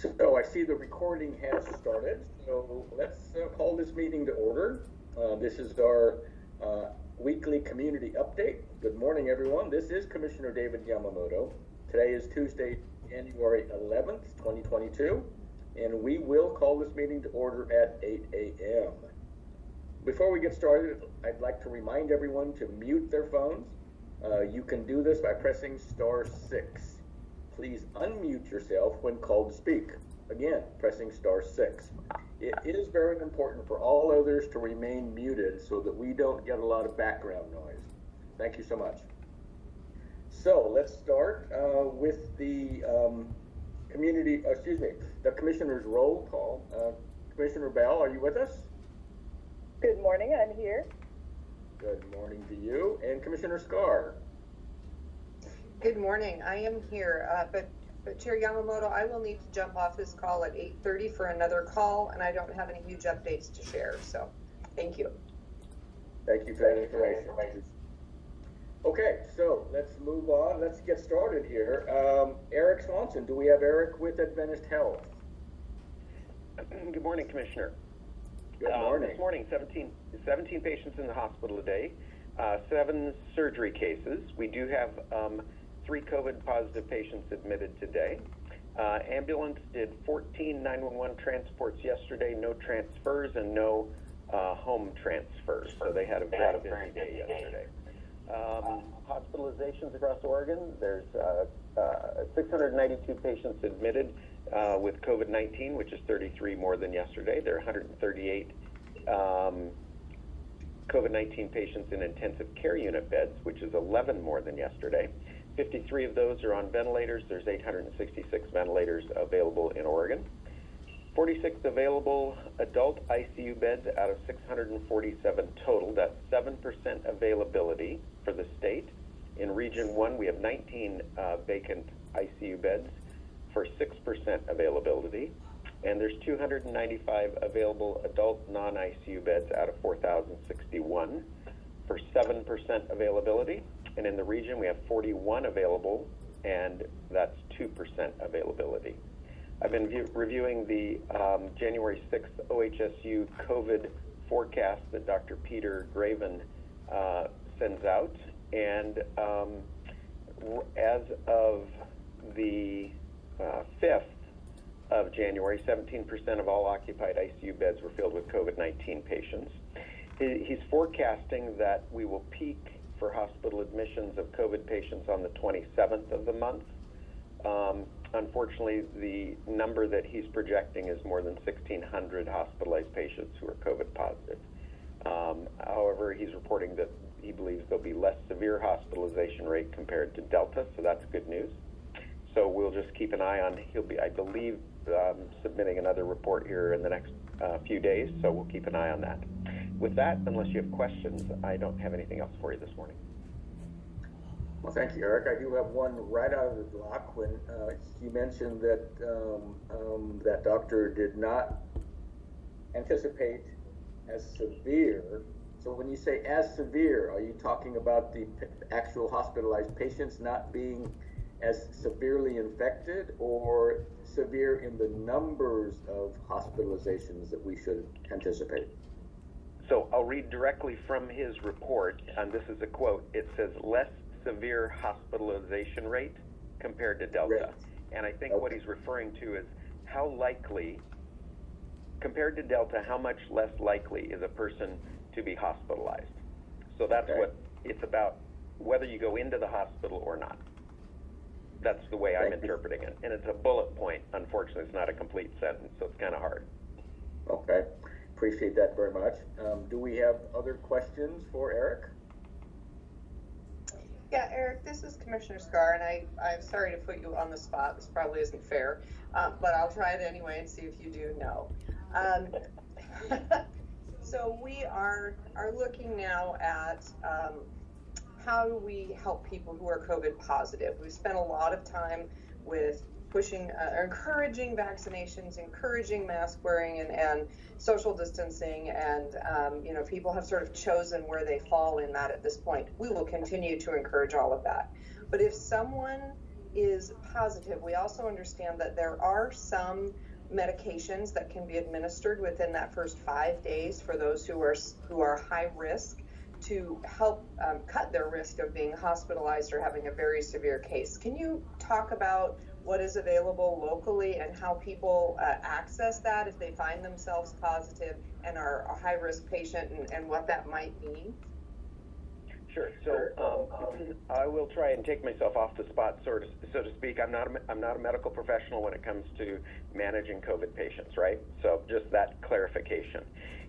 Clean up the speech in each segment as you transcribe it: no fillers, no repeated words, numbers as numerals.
So I see the recording has started, so let's call this meeting to order. This is our weekly community update. Good morning, everyone. This is Commissioner David Yamamoto. Today is Tuesday, January 11th, 2022, and we will call this meeting to order at 8 a.m. Before we get started, I'd like to remind everyone to mute their phones. You can do this by pressing *6. Please unmute yourself when called to speak. Again, pressing *6. It is very important for all others to remain muted so that we don't get a lot of background noise. Thank you so much. So let's start with the the commissioner's roll call. Commissioner Bell, are you with us? Good morning, I'm here. Good morning to you. And Commissioner Scar. Good morning. I am here, but Chair Yamamoto, I will need to jump off this call at 8:30 for another call, and I don't have any huge updates to share. So, thank you. Thank you for that information. Okay, so let's move on. Let's get started here. Eric Swanson, do we have Eric with Adventist Health? Good morning, Commissioner. Good morning. This morning, 17 patients in the hospital today, 7 surgery cases. We do have 3 COVID positive patients admitted today. Ambulance did 14 911 transports yesterday, no transfers and no home transfers. So they had a very busy day yesterday. Hospitalizations across Oregon, there's 692 patients admitted with COVID-19, which is 33 more than yesterday. There are 138 COVID-19 patients in intensive care unit beds, which is 11 more than yesterday. 53 of those are on ventilators. There's 866 ventilators available in Oregon. 46 available adult ICU beds out of 647 total. That's 7% availability for the state. In Region 1, we have 19 vacant ICU beds for 6% availability. And there's 295 available adult non-ICU beds out of 4,061 for 7% availability. And in the region, we have 41 available, and that's 2% availability. I've been reviewing the January 6th OHSU COVID forecast that Dr. Peter Graven sends out. And as of the 5th of January, 17% of all occupied ICU beds were filled with COVID-19 patients. He's forecasting that we will peak for hospital admissions of COVID patients on the 27th of the month. Unfortunately, the number that he's projecting is more than 1,600 hospitalized patients who are COVID positive. However, he's reporting that he believes there'll be less severe hospitalization rate compared to Delta, so that's good news. So we'll just keep an eye on, he'll be, I believe, submitting another report here in the next few days, so we'll keep an eye on that. With that, unless you have questions, I don't have anything else for you this morning. Well, thank you, Eric. I do have one right out of the block when you mentioned that that doctor did not anticipate as severe. So when you say as severe, are you talking about the actual hospitalized patients not being as severely infected, or severe in the numbers of hospitalizations that we should anticipate? So I'll read directly from his report, and this is a quote. It says, less severe hospitalization rate compared to Delta. Right. And I think what he's referring to is how likely, compared to Delta, how much less likely is a person to be hospitalized. So that's what it's about, whether you go into the hospital or not. That's the way I'm interpreting it. And it's a bullet point. Unfortunately, it's not a complete sentence, so it's kind of hard. Okay. Appreciate that very much. Do we have other questions for Eric? Yeah, Eric, this is Commissioner Scar, and I'm sorry to put you on the spot. This probably isn't fair, but I'll try it anyway and see if you do know. So we are looking now at how do we help people who are COVID positive. We've spent a lot of time with pushing, encouraging vaccinations, encouraging mask wearing and social distancing, and people have sort of chosen where they fall in that at this point. We will continue to encourage all of that. But if someone is positive, we also understand that there are some medications that can be administered within that first 5 days for those who are high risk to help cut their risk of being hospitalized or having a very severe case. Can you talk about what is available locally and how people access that if they find themselves positive and are a high risk patient, and what that might mean? Sure. So I will try and take myself off the spot, so to speak. I'm not a medical professional when it comes to managing COVID patients, right? So just that clarification.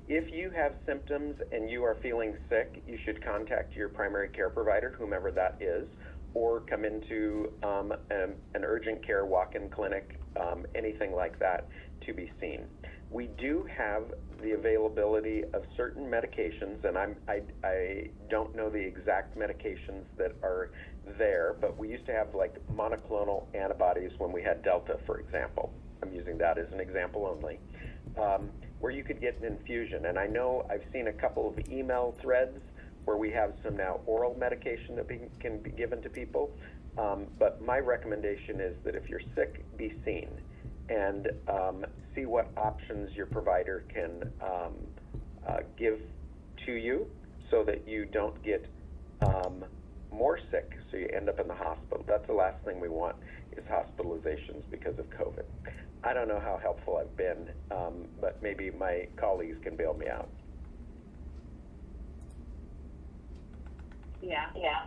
If you have symptoms and you are feeling sick, you should contact your primary care provider, whomever that is, or come into an urgent care walk-in clinic, anything like that, to be seen. We do have the availability of certain medications, and I don't know the exact medications that are there, but we used to have like monoclonal antibodies when we had Delta, for example. I'm using that as an example only, where you could get an infusion. And I know I've seen a couple of email threads where we have some now oral medication that can be given to people. But my recommendation is that if you're sick, be seen and see what options your provider can give to you so that you don't get more sick, so you end up in the hospital. That's the last thing we want, is hospitalizations because of COVID. I don't know how helpful I've been, but maybe my colleagues can bail me out. Yeah.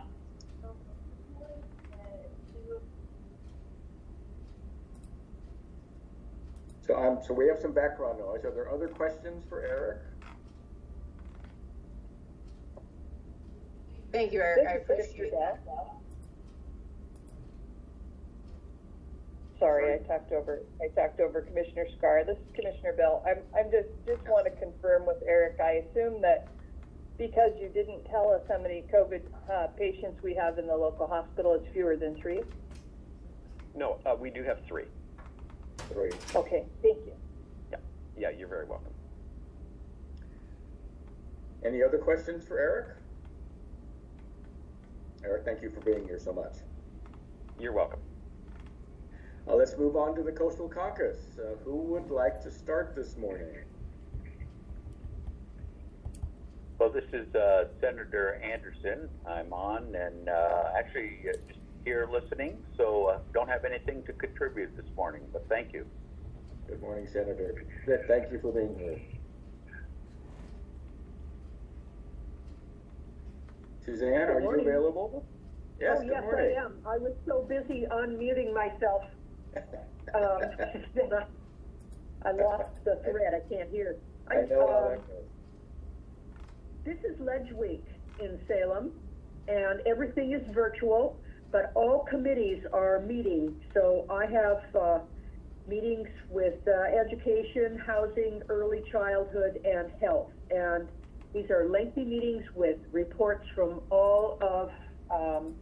So we have some background noise. Are there other questions for Eric? Thank you, Eric. I appreciate that. that. Sorry, I talked over Commissioner Scar. This is Commissioner Bell. I'm just want to confirm with Eric. I assume that because you didn't tell us how many COVID patients we have in the local hospital, it's fewer than 3? No, we do have 3. 3. Okay, thank you. Yeah, you're very welcome. Any other questions for Eric? Eric, thank you for being here so much. You're welcome. Let's move on to the Coastal Caucus. Who would like to start this morning? Well, this is Senator Anderson. I'm on and actually just here listening, so don't have anything to contribute this morning, but thank you. Good morning, Senator. Thank you for being here. Suzanne, are you available? Yes, oh, yes, good morning. I am. I was so busy unmuting myself. I lost the thread. I can't hear. I know how that goes. This is Ledge Week in Salem, and everything is virtual, but all committees are meeting. So I have meetings with education, housing, early childhood, and health. And these are lengthy meetings with reports from all of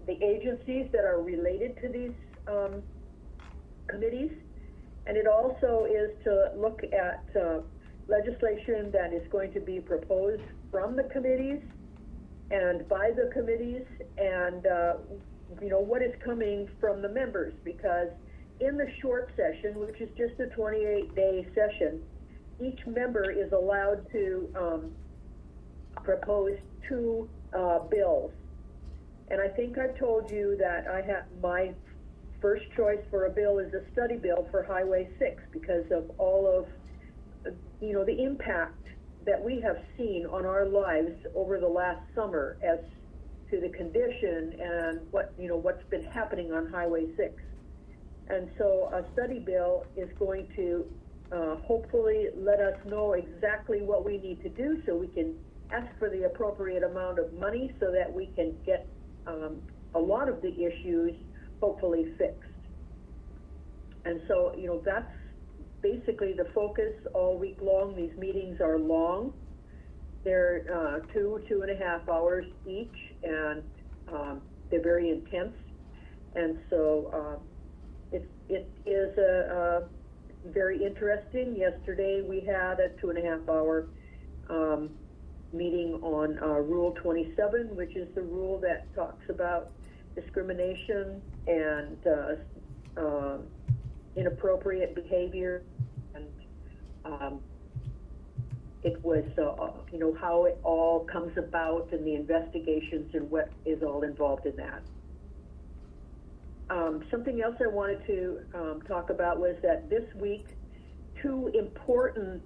the agencies that are related to these committees. And it also is to look at legislation that is going to be proposed from the committees and by the committees, and what is coming from the members, because in the short session, which is just a 28-day session, each member is allowed to propose 2 bills. And I think I've told you that I have my first choice for a bill is a study bill for Highway 6 because of all of the impact that we have seen on our lives over the last summer as to the condition and what's been happening on Highway 6. And so a study bill is going to hopefully let us know exactly what we need to do so we can ask for the appropriate amount of money so that we can get a lot of the issues hopefully fixed. And so, that's basically the focus all week long. These meetings are long. They're 2.5 hours each, and they're very intense. And so it is very interesting. Yesterday we had a 2.5 hour meeting on Rule 27, which is the rule that talks about discrimination and inappropriate behavior, and it was, how it all comes about and the investigations and what is all involved in that. Something else I wanted to talk about was that this week, two important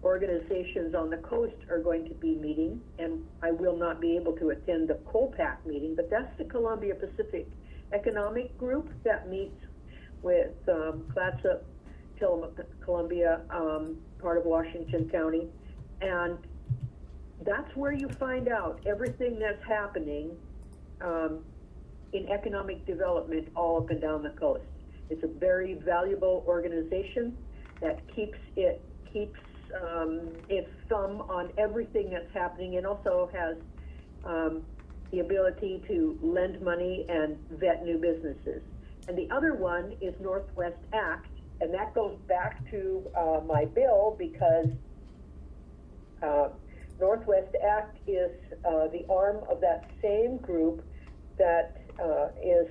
organizations on the coast are going to be meeting, and I will not be able to attend the COPAC meeting, but that's the Columbia Pacific Economic Group that meets with Clatsop, Tillamook, Columbia, part of Washington County, and that's where you find out everything that's happening in economic development all up and down the coast. It's a very valuable organization that keeps its thumb on everything that's happening, and also has the ability to lend money and vet new businesses. And the other one is Northwest Act, and that goes back to my bill, because Northwest Act is the arm of that same group that is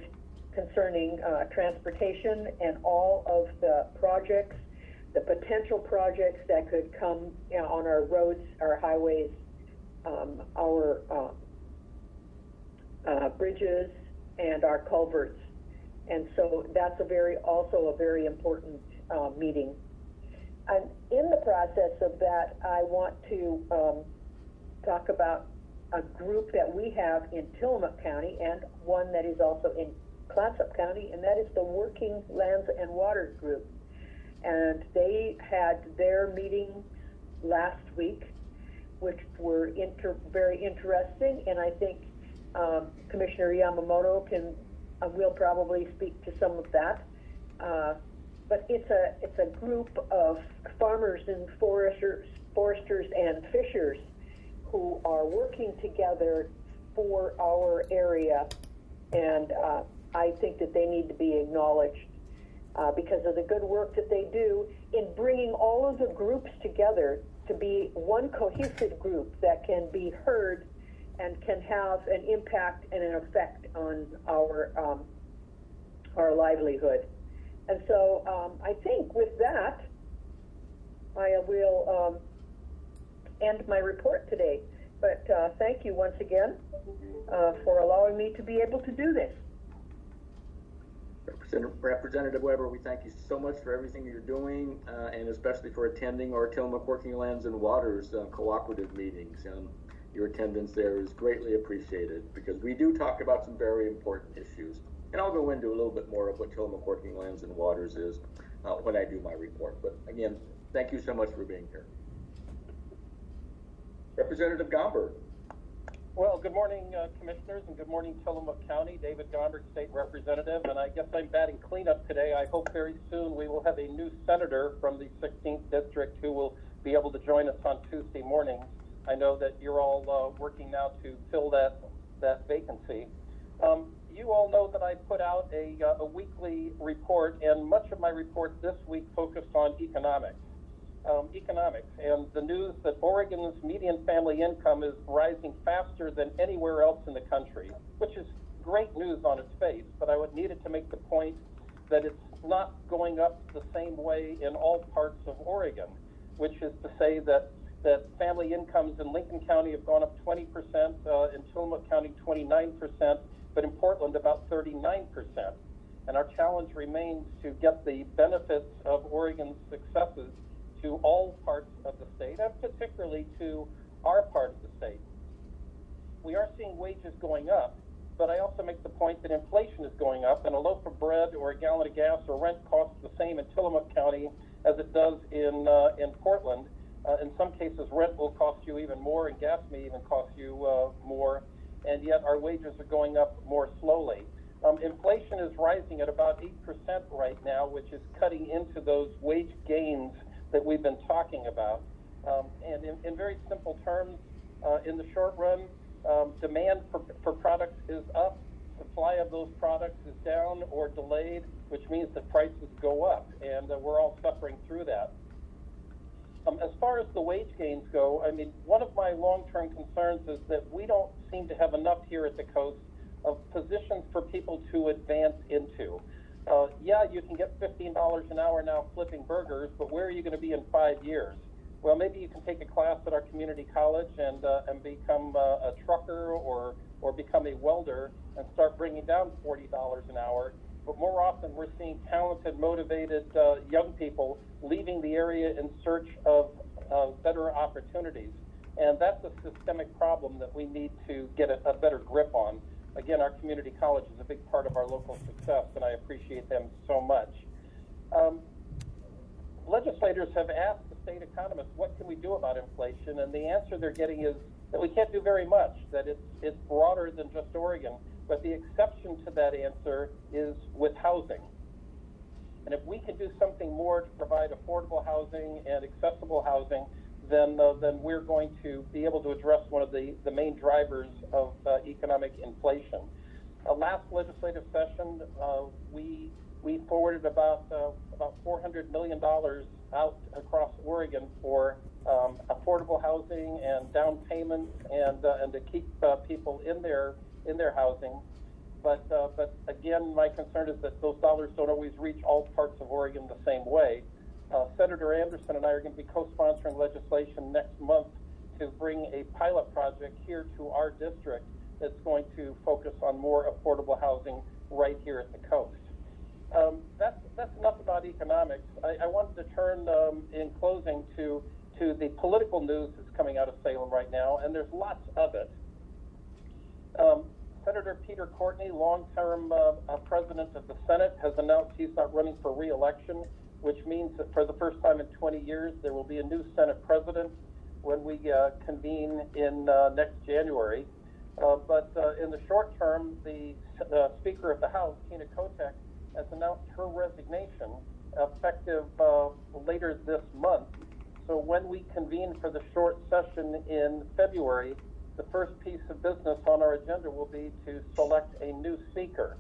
concerning transportation and all of the projects, the potential projects that could come on our roads, our highways, our bridges, and our culverts. And so that's also a very important meeting. And in the process of that, I want to talk about a group that we have in Tillamook County and one that is also in Clatsop County, and that is the Working Lands and Waters Group. And they had their meetings last week, which were very interesting, and I think Commissioner Yamamoto will probably speak to some of that. But it's a group of farmers and foresters and fishers who are working together for our area, and I think that they need to be acknowledged because of the good work that they do in bringing all of the groups together to be one cohesive group that can be heard and can have an impact and an effect on our livelihood. And so I think with that, I will end my report today. But thank you once again for allowing me to be able to do this. Representative Weber, we thank you so much for everything you're doing, and especially for attending our Tillamook Working Lands and Waters cooperative meetings. Your attendance there is greatly appreciated, because we do talk about some very important issues. And I'll go into a little bit more of what Tillamook Working Lands and Waters is when I do my report. But again, thank you so much for being here. Representative Gomberg. Well, good morning, Commissioners, and good morning, Tillamook County. David Gomberg, State Representative, and I guess I'm batting cleanup today. I hope very soon we will have a new senator from the 16th District who will be able to join us on Tuesday mornings. I know that you're all working now to fill that vacancy. You all know that I put out a weekly report, and much of my report this week focused on economics. And the news that Oregon's median family income is rising faster than anywhere else in the country, which is great news on its face, but I needed to make the point that it's not going up the same way in all parts of Oregon, which is to say that family incomes in Lincoln County have gone up 20%, in Tillamook County 29%, but in Portland about 39%. And our challenge remains to get the benefits of Oregon's successes to all parts of the state, and particularly to our part of the state. We are seeing wages going up, but I also make the point that inflation is going up, and a loaf of bread or a gallon of gas or rent costs the same in Tillamook County as it does in Portland. In some cases, rent will cost you even more, and gas may even cost you more, and yet our wages are going up more slowly. Inflation is rising at about 8% right now, which is cutting into those wage gains that we've been talking about. And in very simple terms, in the short run, demand for products is up, supply of those products is down or delayed, which means that prices go up, and we're all suffering through that. As far as the wage gains go, I mean, one of my long-term concerns is that we don't seem to have enough here at the coast positions for people to advance into. Yeah, you can get $15 an hour now flipping burgers, but where are you going to be in 5 years? Well, maybe you can take a class at our community college and become a trucker or become a welder and start bringing down $40 an hour. But more often, we're seeing talented, motivated young people leaving the area in search of better opportunities. And that's a systemic problem that we need to get a better grip on. Again, our community college is a big part of our local success, and I appreciate them so much. Legislators have asked the state economists, what can we do about inflation? And the answer they're getting is that we can't do very much, that it's broader than just Oregon. But the exception to that answer is with housing. And if we can do something more to provide affordable housing and accessible housing, then we're going to be able to address one of the main drivers of economic inflation. Last legislative session, we forwarded about $400 million out across Oregon for affordable housing and down payments and to keep people in their housing. But again, my concern is that those dollars don't always reach all parts of Oregon the same way. Senator Anderson and I are going to be co-sponsoring legislation next month to bring a pilot project here to our district that's going to focus on more affordable housing right here at the coast. That's enough about economics. I wanted to turn in closing to the political news that's coming out of Salem right now, and there's lots of it. Senator Peter Courtney, long-term president of the Senate, has announced he's not running for re-election, which means that for the first time in 20 years, there will be a new Senate president when we convene in next January. But in the short term, the Speaker of the House, Tina Kotek, has announced her resignation effective later this month. So when we convene for the short session in February, the first piece of business on our agenda will be to select a new speaker.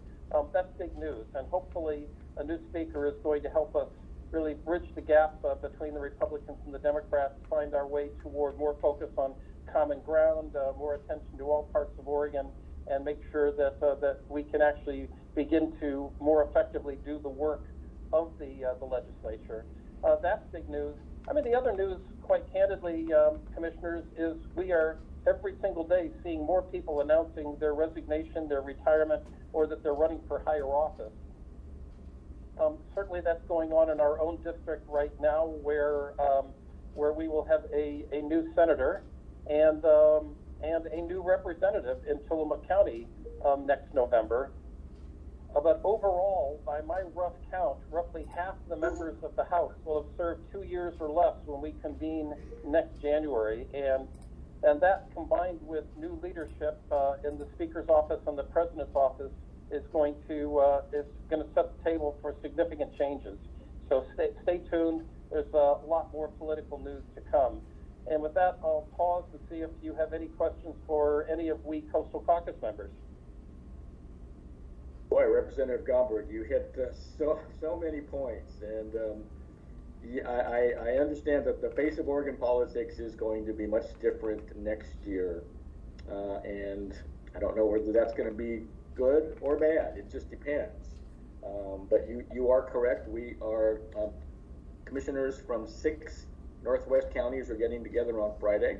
That's big news, and hopefully a new speaker is going to help us really bridge the gap between the Republicans and the Democrats, find our way toward more focus on common ground, more attention to all parts of Oregon, and make sure that we can actually begin to more effectively do the work of the legislature. That's big news. I mean, the other news, quite candidly, commissioners, is we are every single day seeing more people announcing their resignation, their retirement, or that they're running for higher office. Certainly that's going on in our own district right now, where we will have a new senator and a new representative in Tillamook County next November. But overall, by my rough count, roughly half the members of the House will have served 2 years or less when we convene next January, and that combined with new leadership in the Speaker's office and the President's office is going to set the table for significant changes. So stay tuned. There's a lot more political news to come. And with that, I'll pause and see if you have any questions for any of we Coastal Caucus members. Boy, Representative Gomberg, you hit so many points, and I understand that the face of Oregon politics is going to be much different next year, and I don't know whether that's going to be good or bad. It just depends. But you are correct. We are commissioners from 6 Northwest counties are getting together on Friday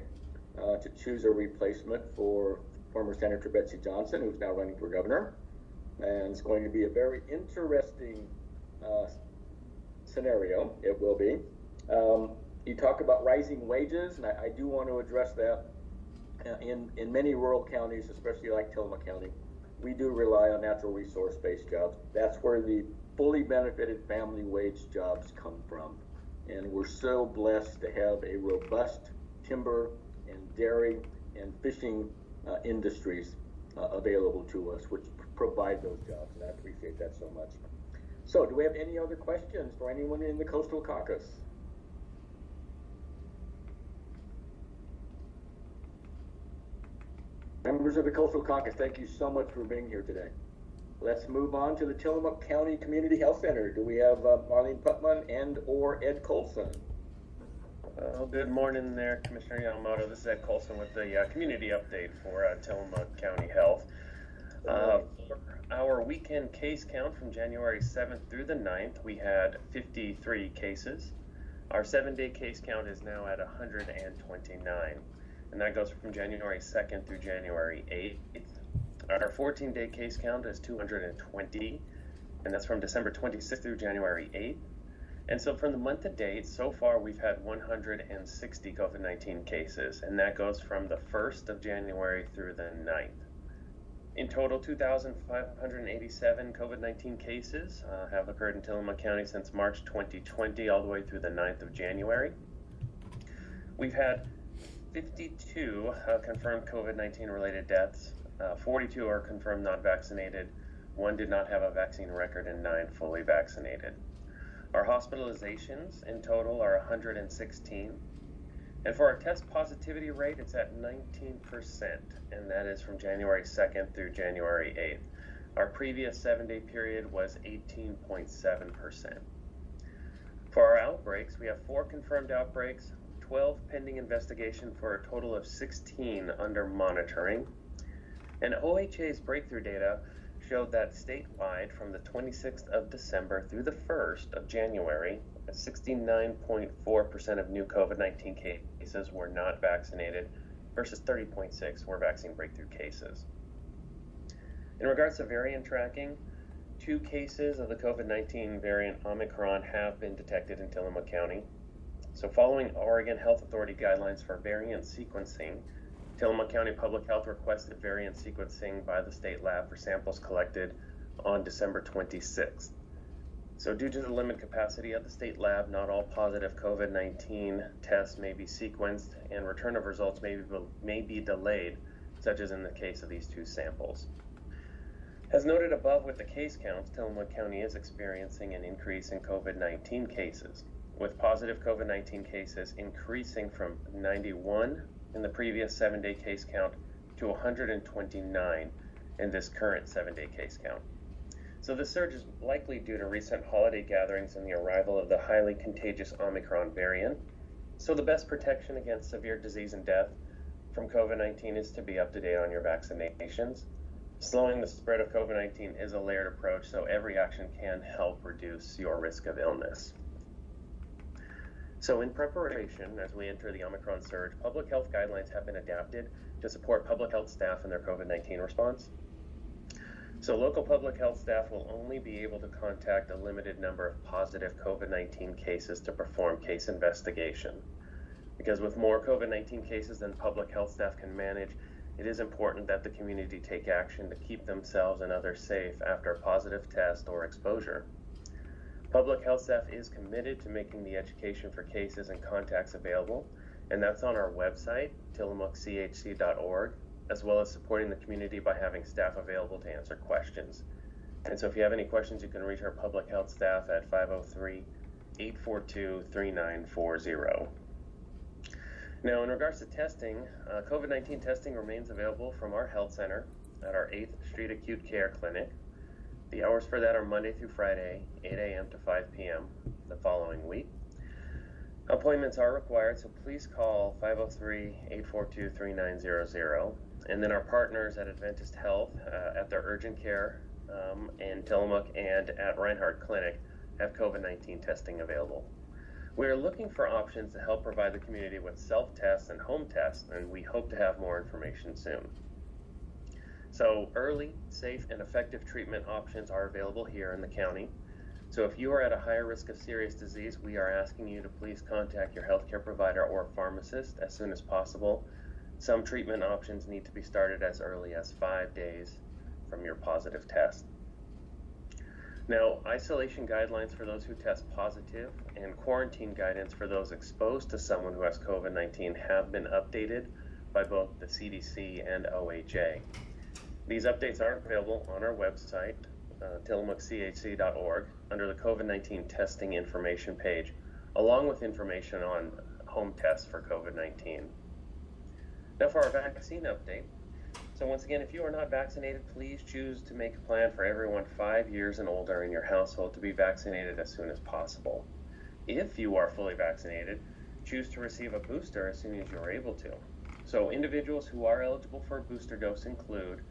to choose a replacement for former Senator Betsy Johnson, who's now running for governor. And it's going to be a very interesting scenario. It will be. You talk about rising wages, and I do want to address that. In many rural counties, especially like Tillamook County, we do rely on natural resource-based jobs. That's where the fully benefited family wage jobs come from. And we're so blessed to have a robust timber and dairy and fishing industries available to us, which provide those jobs, and I appreciate that so much. So, do we have any other questions for anyone in the Coastal Caucus? Members of the Coastal Caucus, thank you so much for being here today. Let's move on to the Tillamook County Community Health Center. Do we have Marlene Putman and or Ed Colson? Well, good morning there, Commissioner Yamamoto. This is Ed Colson with the community update for Tillamook County Health. For our weekend case count from January 7th through the 9th, we had 53 cases. Our 7-day case count is now at 129, and that goes from January 2nd through January 8th. Our 14-day case count is 220, and that's from December 26th through January 8th. And so from the month to date, so far we've had 160 COVID-19 cases, and that goes from the 1st of January through the 9th. In total, 2,587 COVID-19 cases have occurred in Tillamook County since March 2020 all the way through the 9th of January. We've had 52 confirmed COVID-19 related deaths. 42 are confirmed not vaccinated. 1 did not have a vaccine record, and 9 fully vaccinated. Our hospitalizations in total are 116. And for our test positivity rate, it's at 19%, and that is from January 2nd through January 8th. Our previous 7-day period was 18.7%. For our outbreaks, we have 4 confirmed outbreaks, 12 pending investigation for a total of 16 under monitoring. And OHA's breakthrough data showed that statewide from the 26th of December through the 1st of January, 69.4% of new COVID-19 cases were not vaccinated versus 30.6% were vaccine breakthrough cases. In regards to variant tracking, 2 cases of the COVID-19 variant Omicron have been detected in Tillamook County. So following Oregon Health Authority guidelines for variant sequencing, Tillamook County Public Health requested variant sequencing by the state lab for samples collected on December 26th. So due to the limited capacity of the state lab, not all positive COVID-19 tests may be sequenced, and return of results may be delayed, such as in the case of these 2 samples. As noted above with the case counts, Tillamook County is experiencing an increase in COVID-19 cases, with positive COVID-19 cases increasing from 91 in the previous 7-day case count to 129 in this current 7-day case count. So this surge is likely due to recent holiday gatherings and the arrival of the highly contagious Omicron variant. So the best protection against severe disease and death from COVID-19 is to be up to date on your vaccinations. Slowing the spread of COVID-19 is a layered approach, so every action can help reduce your risk of illness. So in preparation, as we enter the Omicron surge, public health guidelines have been adapted to support public health staff in their COVID-19 response. So local public health staff will only be able to contact a limited number of positive COVID-19 cases to perform case investigation. Because with more COVID-19 cases than public health staff can manage, it is important that the community take action to keep themselves and others safe after a positive test or exposure. Public health staff is committed to making the education for cases and contacts available, and that's on our website, tillamookchc.org, as well as supporting the community by having staff available to answer questions. And so if you have any questions, you can reach our public health staff at 503-842-3940. Now, in regards to testing, COVID-19 testing remains available from our health center at our 8th Street Acute Care Clinic. The hours for that are Monday through Friday, 8 a.m. to 5 p.m. the following week. Appointments are required, so please call 503-842-3900. And then our partners at Adventist Health at their urgent care in Tillamook and at Reinhardt Clinic have COVID-19 testing available. We are looking for options to help provide the community with self-tests and home tests, and we hope to have more information soon. So early, safe, and effective treatment options are available here in the county. So if you are at a higher risk of serious disease, we are asking you to please contact your healthcare provider or pharmacist as soon as possible. Some treatment options need to be started as early as 5 days from your positive test. Now, isolation guidelines for those who test positive and quarantine guidance for those exposed to someone who has COVID-19 have been updated by both the CDC and OHA. These updates are available on our website, tillamookchc.org, under the COVID-19 testing information page, along with information on home tests for COVID-19. Now for our vaccine update. So once again, if you are not vaccinated, please choose to make a plan for everyone 5 years and older in your household to be vaccinated as soon as possible. If you are fully vaccinated, choose to receive a booster as soon as you're able to. So individuals who are eligible for a booster dose include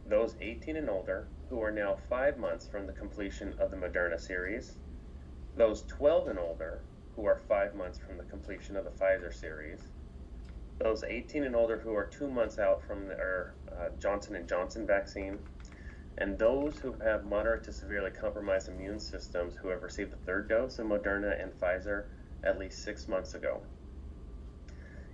those 18 and older who are now 5 months from the completion of the Moderna series, those 12 and older who are 5 months from the completion of the Pfizer series, those 18 and older who are 2 months out from their Johnson & Johnson vaccine, and those who have moderate to severely compromised immune systems who have received the third dose of Moderna and Pfizer at least 6 months ago.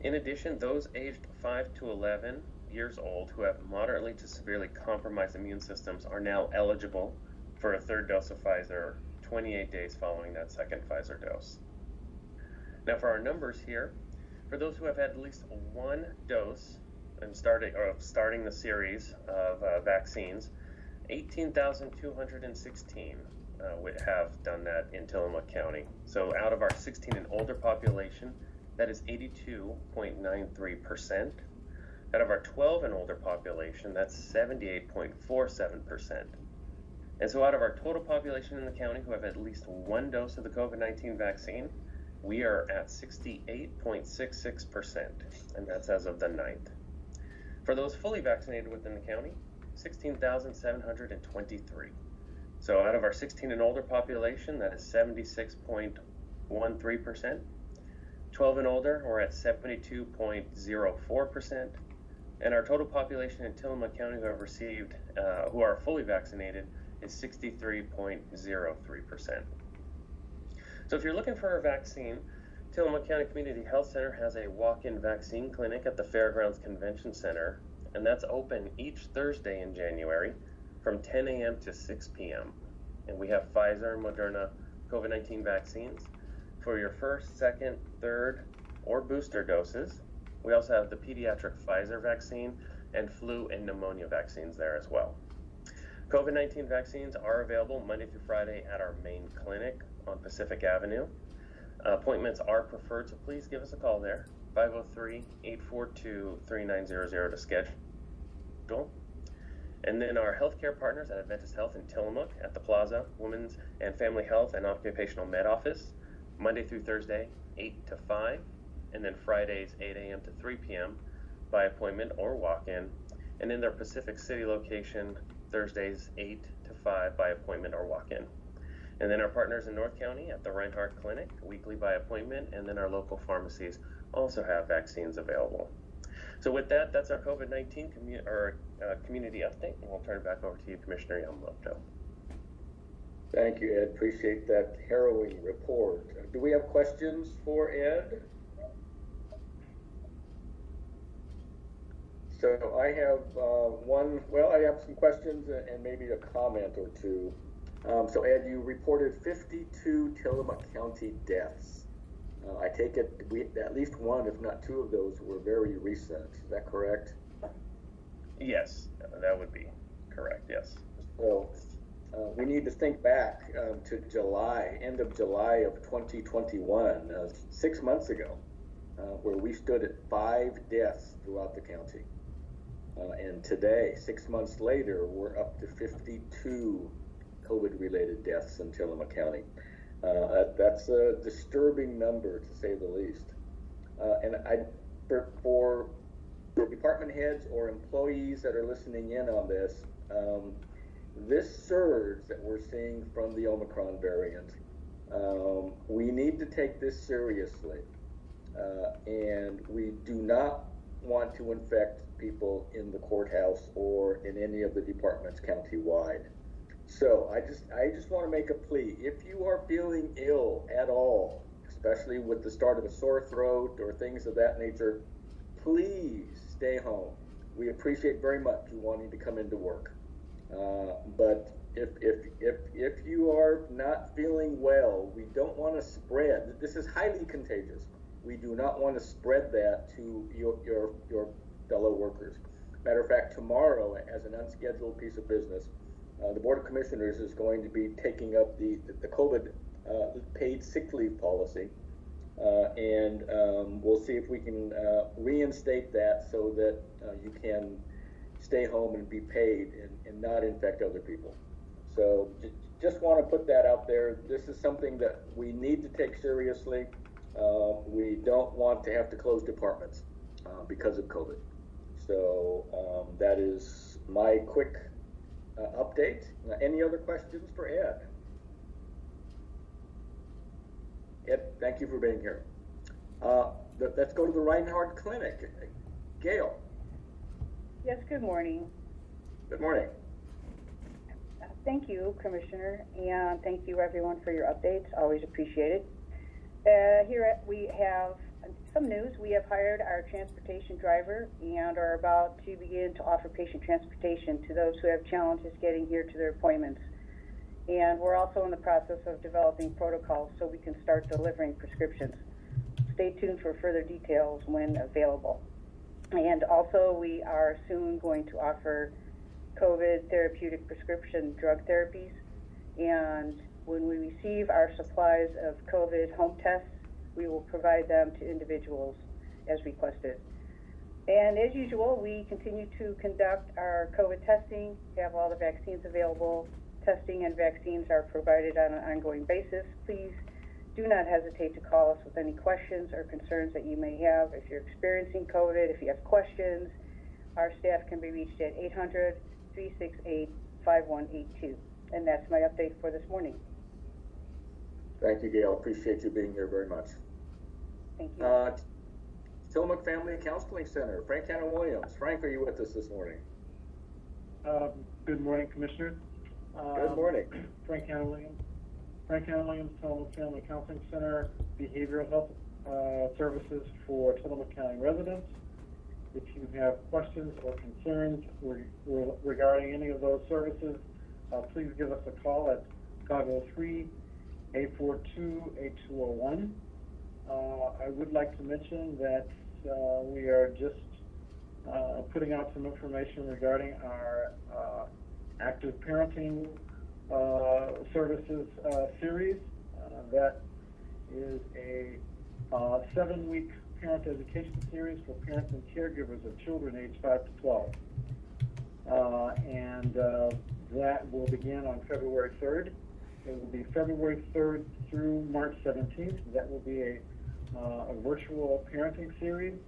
In addition, those aged 5 to 11 years old who have moderately to severely compromised immune systems are now eligible for a third dose of Pfizer 28 days following that second Pfizer dose. Now for our numbers here, for those who have had at least one dose and starting the series of vaccines, 18,216 would have done that in Tillamook County. So out of our 16 and older population, that is 82.93%. Out of our 12 and older population, that's 78.47%. And so out of our total population in the county who have at least one dose of the COVID-19 vaccine, we are at 68.66%, and that's as of the 9th. For those fully vaccinated within the county, 16,723. So out of our 16 and older population, that is 76.13%. 12 and older, we're at 72.04%. And our total population in Tillamook County who are fully vaccinated is 63.03%. So if you're looking for a vaccine, Tillamook County Community Health Center has a walk-in vaccine clinic at the Fairgrounds Convention Center, and that's open each Thursday in January from 10 a.m. to 6 p.m. And we have Pfizer and Moderna COVID-19 vaccines for your first, second, third, or booster doses. We also have the pediatric Pfizer vaccine and flu and pneumonia vaccines there as well. COVID-19 vaccines are available Monday through Friday at our main clinic on Pacific Avenue. Appointments are preferred, so please give us a call there, 503-842-3900 to schedule. And then our healthcare partners at Adventist Health in Tillamook at the Plaza, Women's and Family Health and Occupational Med Office, Monday through Thursday, 8 to 5, and then Fridays, 8 a.m. to 3 p.m. by appointment or walk-in. And in their Pacific City location, Thursdays, 8 to 5 by appointment or walk-in. And then our partners in North County at the Reinhardt Clinic, weekly by appointment, and then our local pharmacies also have vaccines available. So with that, that's our COVID-19 community update, and we'll turn it back over to you, Commissioner Yamamoto. Thank you, Ed. Appreciate that harrowing report. Do we have questions for Ed? So I have I have some questions and maybe a comment or two. So Ed, you reported 52 Tillamook County deaths. I take it at least one, if not two of those were very recent. Is that correct? Yes, that would be correct, yes. So we need to think back to July, end of July of 2021, 6 months ago, where we stood at 5 deaths throughout the county. And today, 6 months later, we're up to 52 COVID-related deaths in Tillamook County. That's a disturbing number, to say the least. And for the department heads or employees that are listening in on this, this surge that we're seeing from the Omicron variant, we need to take this seriously. And we do not want to infect people in the courthouse or in any of the departments countywide. So I just want to make a plea. If you are feeling ill at all, especially with the start of a sore throat or things of that nature, please stay home. We appreciate very much you wanting to come into work. But if you are not feeling well, we don't want to spread. This is highly contagious. We do not want to spread that to your fellow workers. Matter of fact, tomorrow, as an unscheduled piece of business, the Board of Commissioners is going to be taking up the COVID paid sick leave policy, and we'll see if we can reinstate that so that you can stay home and be paid and not infect other people. So just want to put that out there. This is something that we need to take seriously. We don't want to have to close departments because of COVID. So that is my quick update. Any other questions for Ed? Ed, thank you for being here. Let's go to the Reinhardt Clinic. Gail. Yes, good morning. Good morning. Thank you, Commissioner, and thank you everyone for your updates. Always appreciated. We have some news. We have hired our transportation driver and are about to begin to offer patient transportation to those who have challenges getting here to their appointments. And we're also in the process of developing protocols so we can start delivering prescriptions. Stay tuned for further details when available. And also, we are soon going to offer COVID therapeutic prescription drug therapies. And when we receive our supplies of COVID home tests, we will provide them to individuals as requested. And as usual, we continue to conduct our COVID testing, have all the vaccines available. Testing and vaccines are provided on an ongoing basis. Please do not hesitate to call us with any questions or concerns that you may have. If you're experiencing COVID, if you have questions, our staff can be reached at 800-368-5182. And that's my update for this morning. Thank you, Gail. Appreciate you being here very much. Thank you. Tillamook Family Counseling Center. Frank Hanna Williams. Frank, are you with us this morning? Good morning, Commissioner. Good morning. Frank Hanna Williams, Tillamook Family Counseling Center, behavioral health services for Tillamook County residents. If you have questions or concerns regarding any of those services, please give us a call at 503-842-8201. I would like to mention that we are just putting out some information regarding our active parenting services series. That is a 7-week parent education series for parents and caregivers of children aged 5 to 12. And that will begin on February 3rd. It will be February 3rd through March 17th. That will be a virtual parenting series,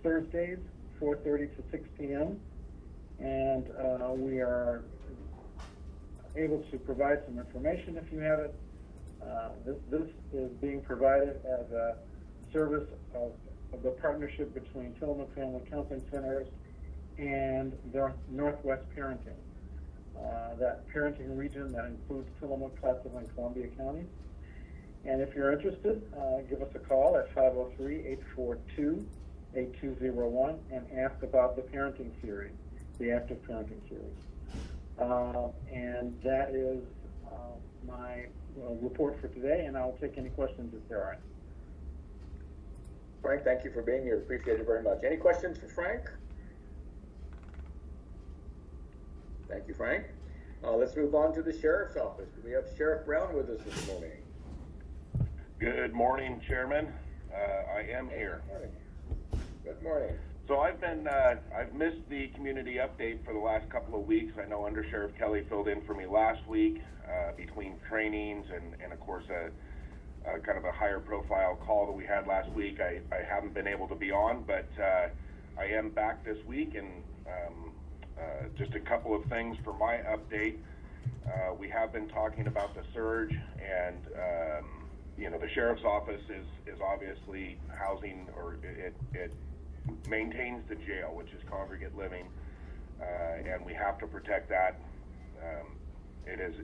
Thursdays, 4:30 to 6 p.m. And we are able to provide some information if you have it. This is being provided as a service of the partnership between Tillamook Family Counseling Centers and the Northwest Parenting. That parenting region that includes Tillamook, Clatsop, and Columbia counties. And if you're interested, give us a call at 503-842-8201 and ask about the parenting series, the active parenting series. And that is my report for today, and I'll take any questions if there are any. Frank, thank you for being here. Appreciate it very much. Any questions for Frank? Thank you, Frank. Let's move on to the Sheriff's Office. We have Sheriff Brown with us this morning. Good morning, Chairman. I am here. Good morning. So I've missed the community update for the last couple of weeks. I know Under Sheriff Kelly filled in for me last week between trainings and of course kind of a higher profile call that we had last week. I haven't been able to be on, but I am back this week, and just a couple of things for my update. We have been talking about the surge, and the Sheriff's Office is obviously housing, or it maintains the jail, which is congregate living, and we have to protect that. It is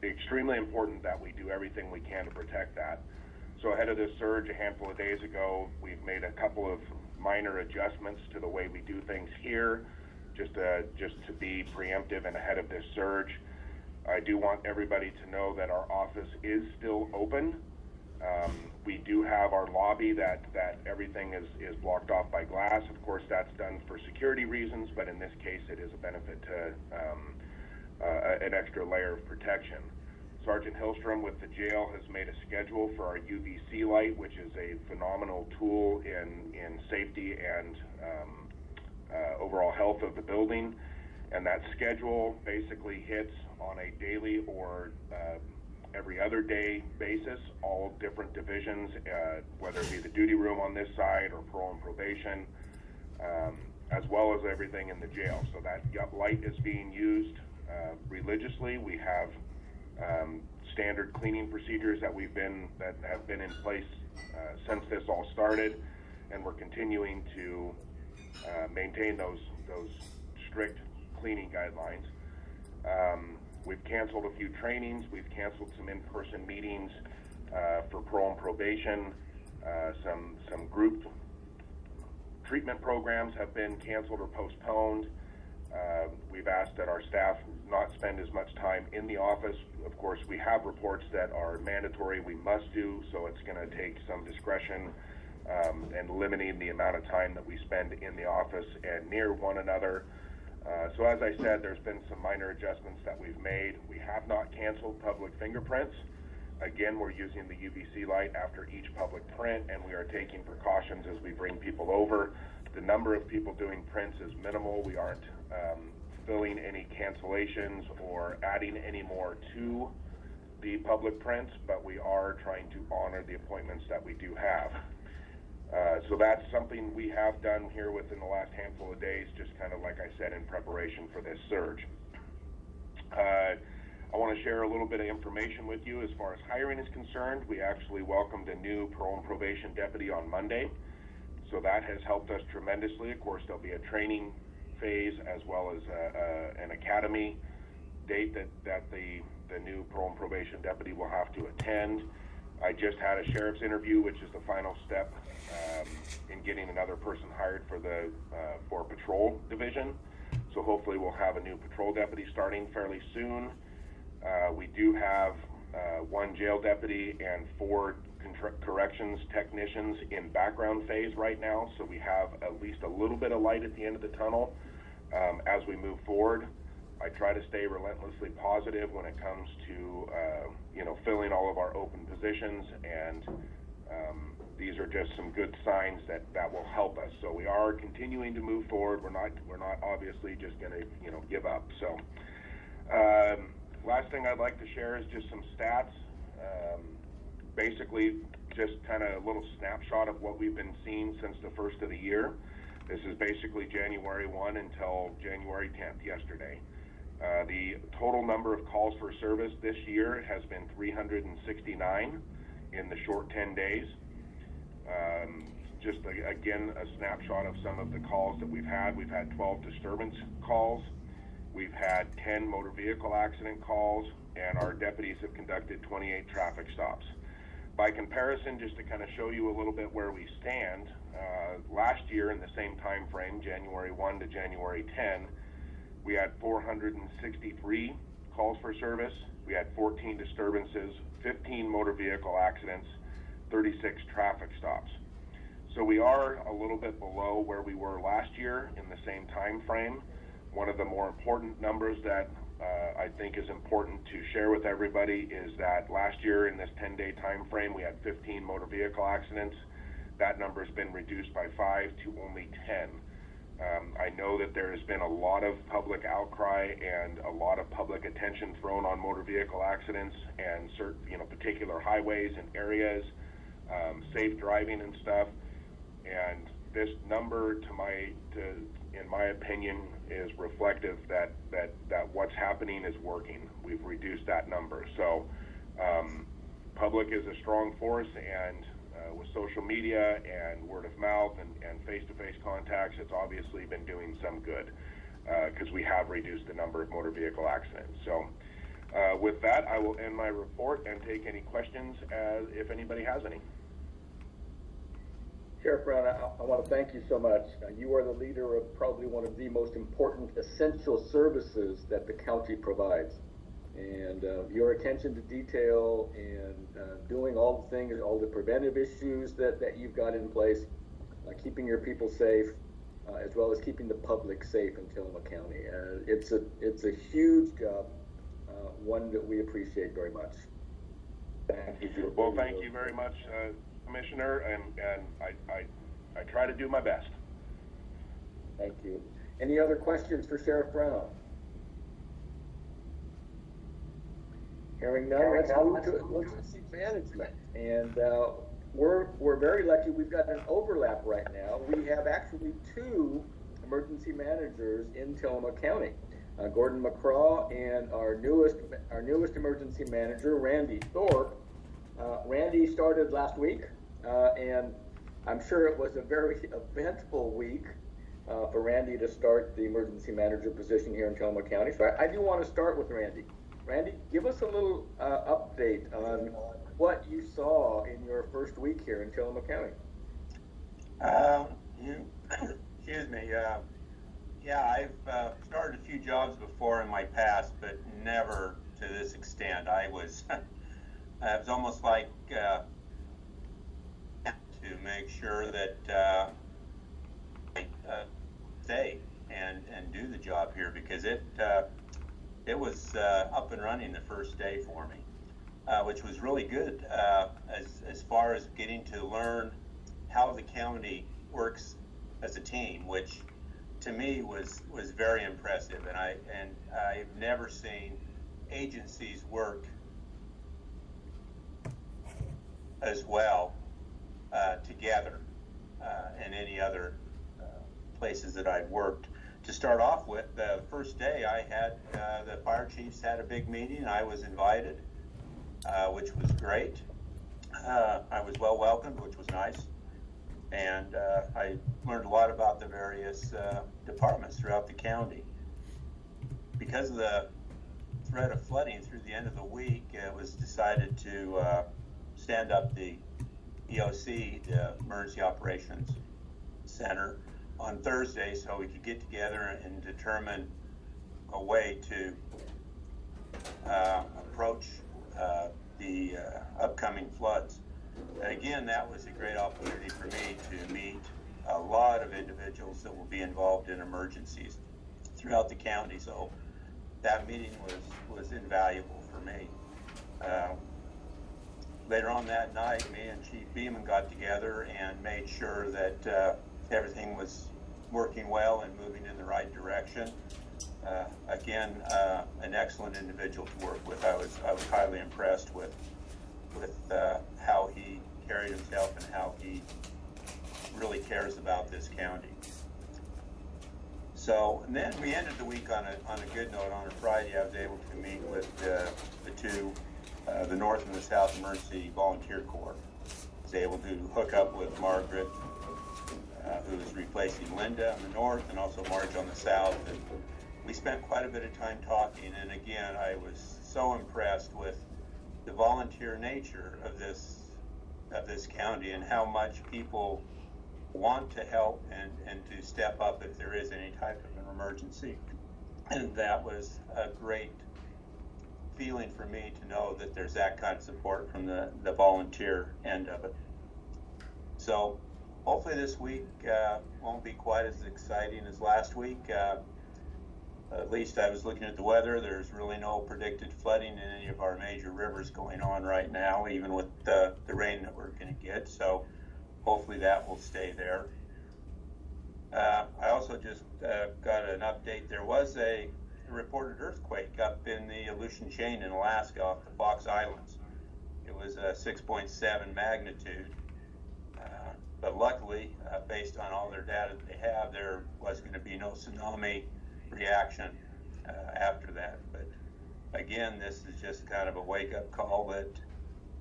extremely important that we do everything we can to protect that. So ahead of this surge a handful of days ago, we've made a couple of minor adjustments to the way we do things here, just to be preemptive and ahead of this surge. I do want everybody to know that our office is still open. We do have our lobby that everything is blocked off by glass. Of course, that's done for security reasons, but in this case, it is a benefit to an extra layer of protection. Sergeant Hillstrom with the jail has made a schedule for our UVC light, which is a phenomenal tool in safety and overall health of the building. And that schedule basically hits on a daily or every other day basis, all different divisions, whether it be the duty room on this side or parole and probation. as well as everything in the jail. So that light is being used religiously. We have standard cleaning procedures that have been in place since this all started, and we're continuing to maintain those strict cleaning guidelines. We've canceled a few trainings. We've canceled some in-person meetings for parole and probation. Some group treatment programs have been canceled or postponed. We've asked that our staff not spend as much time in the office. Of course, we have reports that are mandatory, we must do, so it's going to take some discretion and limiting the amount of time that we spend in the office and near one another. So as I said, there's been some minor adjustments that we've made. We have not canceled public fingerprints. Again, we're using the UVC light after each public print, and we are taking precautions as we bring people over. The number of people doing prints is minimal. We aren't filling any cancellations or adding any more to the public prints, but we are trying to honor the appointments that we do have. So that's something we have done here within the last handful of days, just kind of like I said, in preparation for this surge. I want to share a little bit of information with you as far as hiring is concerned. We actually welcomed a new parole and probation deputy on Monday, so that has helped us tremendously. Of course, there'll be a training phase as well as an academy date that the new parole and probation deputy will have to attend. I just had a sheriff's interview, which is the final step in getting another person hired for patrol division. So hopefully we'll have a new patrol deputy starting fairly soon. We do have one jail deputy and 4 corrections technicians in background phase right now, so we have at least a little bit of light at the end of the tunnel as we move forward. I try to stay relentlessly positive when it comes to filling all of our open positions, and these are just some good signs that will help us. So we are continuing to move forward. We're not obviously just going to give up. So last thing I'd like to share is just some stats. Basically, just kind of a little snapshot of what we've been seeing since the first of the year. This is basically January 1 until January 10th, yesterday. The total number of calls for service this year has been 369 in the short 10 days. Just again, a snapshot of some of the calls that we've had. We've had 12 disturbance calls. We've had 10 motor vehicle accident calls, and our deputies have conducted 28 traffic stops. By comparison, just to kind of show you a little bit where we stand, last year in the same time frame, January 1 to January 10, we had 463 calls for service. We had 14 disturbances, 15 motor vehicle accidents, 36 traffic stops. So we are a little bit below where we were last year in the same time frame. One of the more important numbers that I think is important to share with everybody is that last year in this 10-day time frame, we had 15 motor vehicle accidents. That number has been reduced by 5 to only 10. I know that there has been a lot of public outcry and a lot of public attention thrown on motor vehicle accidents and certain, particular highways and areas, safe driving and stuff. And this number, in my opinion, is reflective that what's happening is working. We've reduced that number. So public is a strong force, and with social media and word of mouth and face-to-face contacts, it's obviously been doing some good because we have reduced the number of motor vehicle accidents. So with that, I will end my report and take any questions if anybody has any. Sheriff Brown, I want to thank you so much. You are the leader of probably one of the most important essential services that the county provides. And your attention to detail and doing all the things, all the preventive issues that you've got in place, keeping your people safe, as well as keeping the public safe in Tillamook County. It's a huge job, one that we appreciate very much. Thank you. Well, thank you very much, Commissioner, and I try to do my best. Thank you. Any other questions for Sheriff Brown? Hearing none, let's move to emergency management. And we're very lucky. We've got an overlap right now. We have actually 2 emergency managers in Tillamook County. Gordon McCraw and our newest emergency manager, Randy Thorpe. Randy started last week, and I'm sure it was a very eventful week for Randy to start the emergency manager position here in Tillamook County. So I do want to start with Randy. Randy, give us a little update on what you saw in your first week here in Tillamook County. Excuse me. Yeah, I've started a few jobs before in my past, but never to this extent. It was almost like to make sure that I stay and do the job here, because it was up and running the first day for me, which was really good as far as getting to learn how the county works as a team, which to me was very impressive. And I've never seen agencies work as well together in any other places that I've worked. To start off with, the first day I had the fire chiefs had a big meeting. I was invited, which was great. I was well welcomed, which was nice. And I learned a lot about the various departments throughout the county. Because of the threat of flooding through the end of the week, it was decided to stand up the EOC, the Emergency Operations Center, on Thursday, so we could get together and determine a way to approach the upcoming floods. And again, that was a great opportunity for me to meet a lot of individuals that will be involved in emergencies throughout the county. So that meeting was invaluable for me. Later on that night, me and Chief Beeman got together and made sure that everything was working well and moving in the right direction. Again, an excellent individual to work with. I was highly impressed with how he carried himself and how he really cares about this county. So, and then we ended the week on a good note. On a Friday, I was able to meet with the two, the North and the South Emergency Volunteer Corps. I was able to hook up with Margaret, who is replacing Linda on the North, and also Marge on the South. And we spent quite a bit of time talking. And again, I was so impressed with the volunteer nature of this county and how much people want to help and to step up if there is any type of an emergency. And that was a great feeling for me to know that there's that kind of support from the volunteer end of it. So hopefully this week won't be quite as exciting as last week. At least I was looking at the weather. There's really no predicted flooding in any of our major rivers going on right now, even with the rain that we're going to get. So hopefully that will stay there. I also just got an update. There was a reported earthquake up in the Aleutian Chain in Alaska off the Fox Islands. It was a 6.7 magnitude. But luckily, based on all their data that they have, there was going to be no tsunami reaction after that. But again, this is just kind of a wake-up call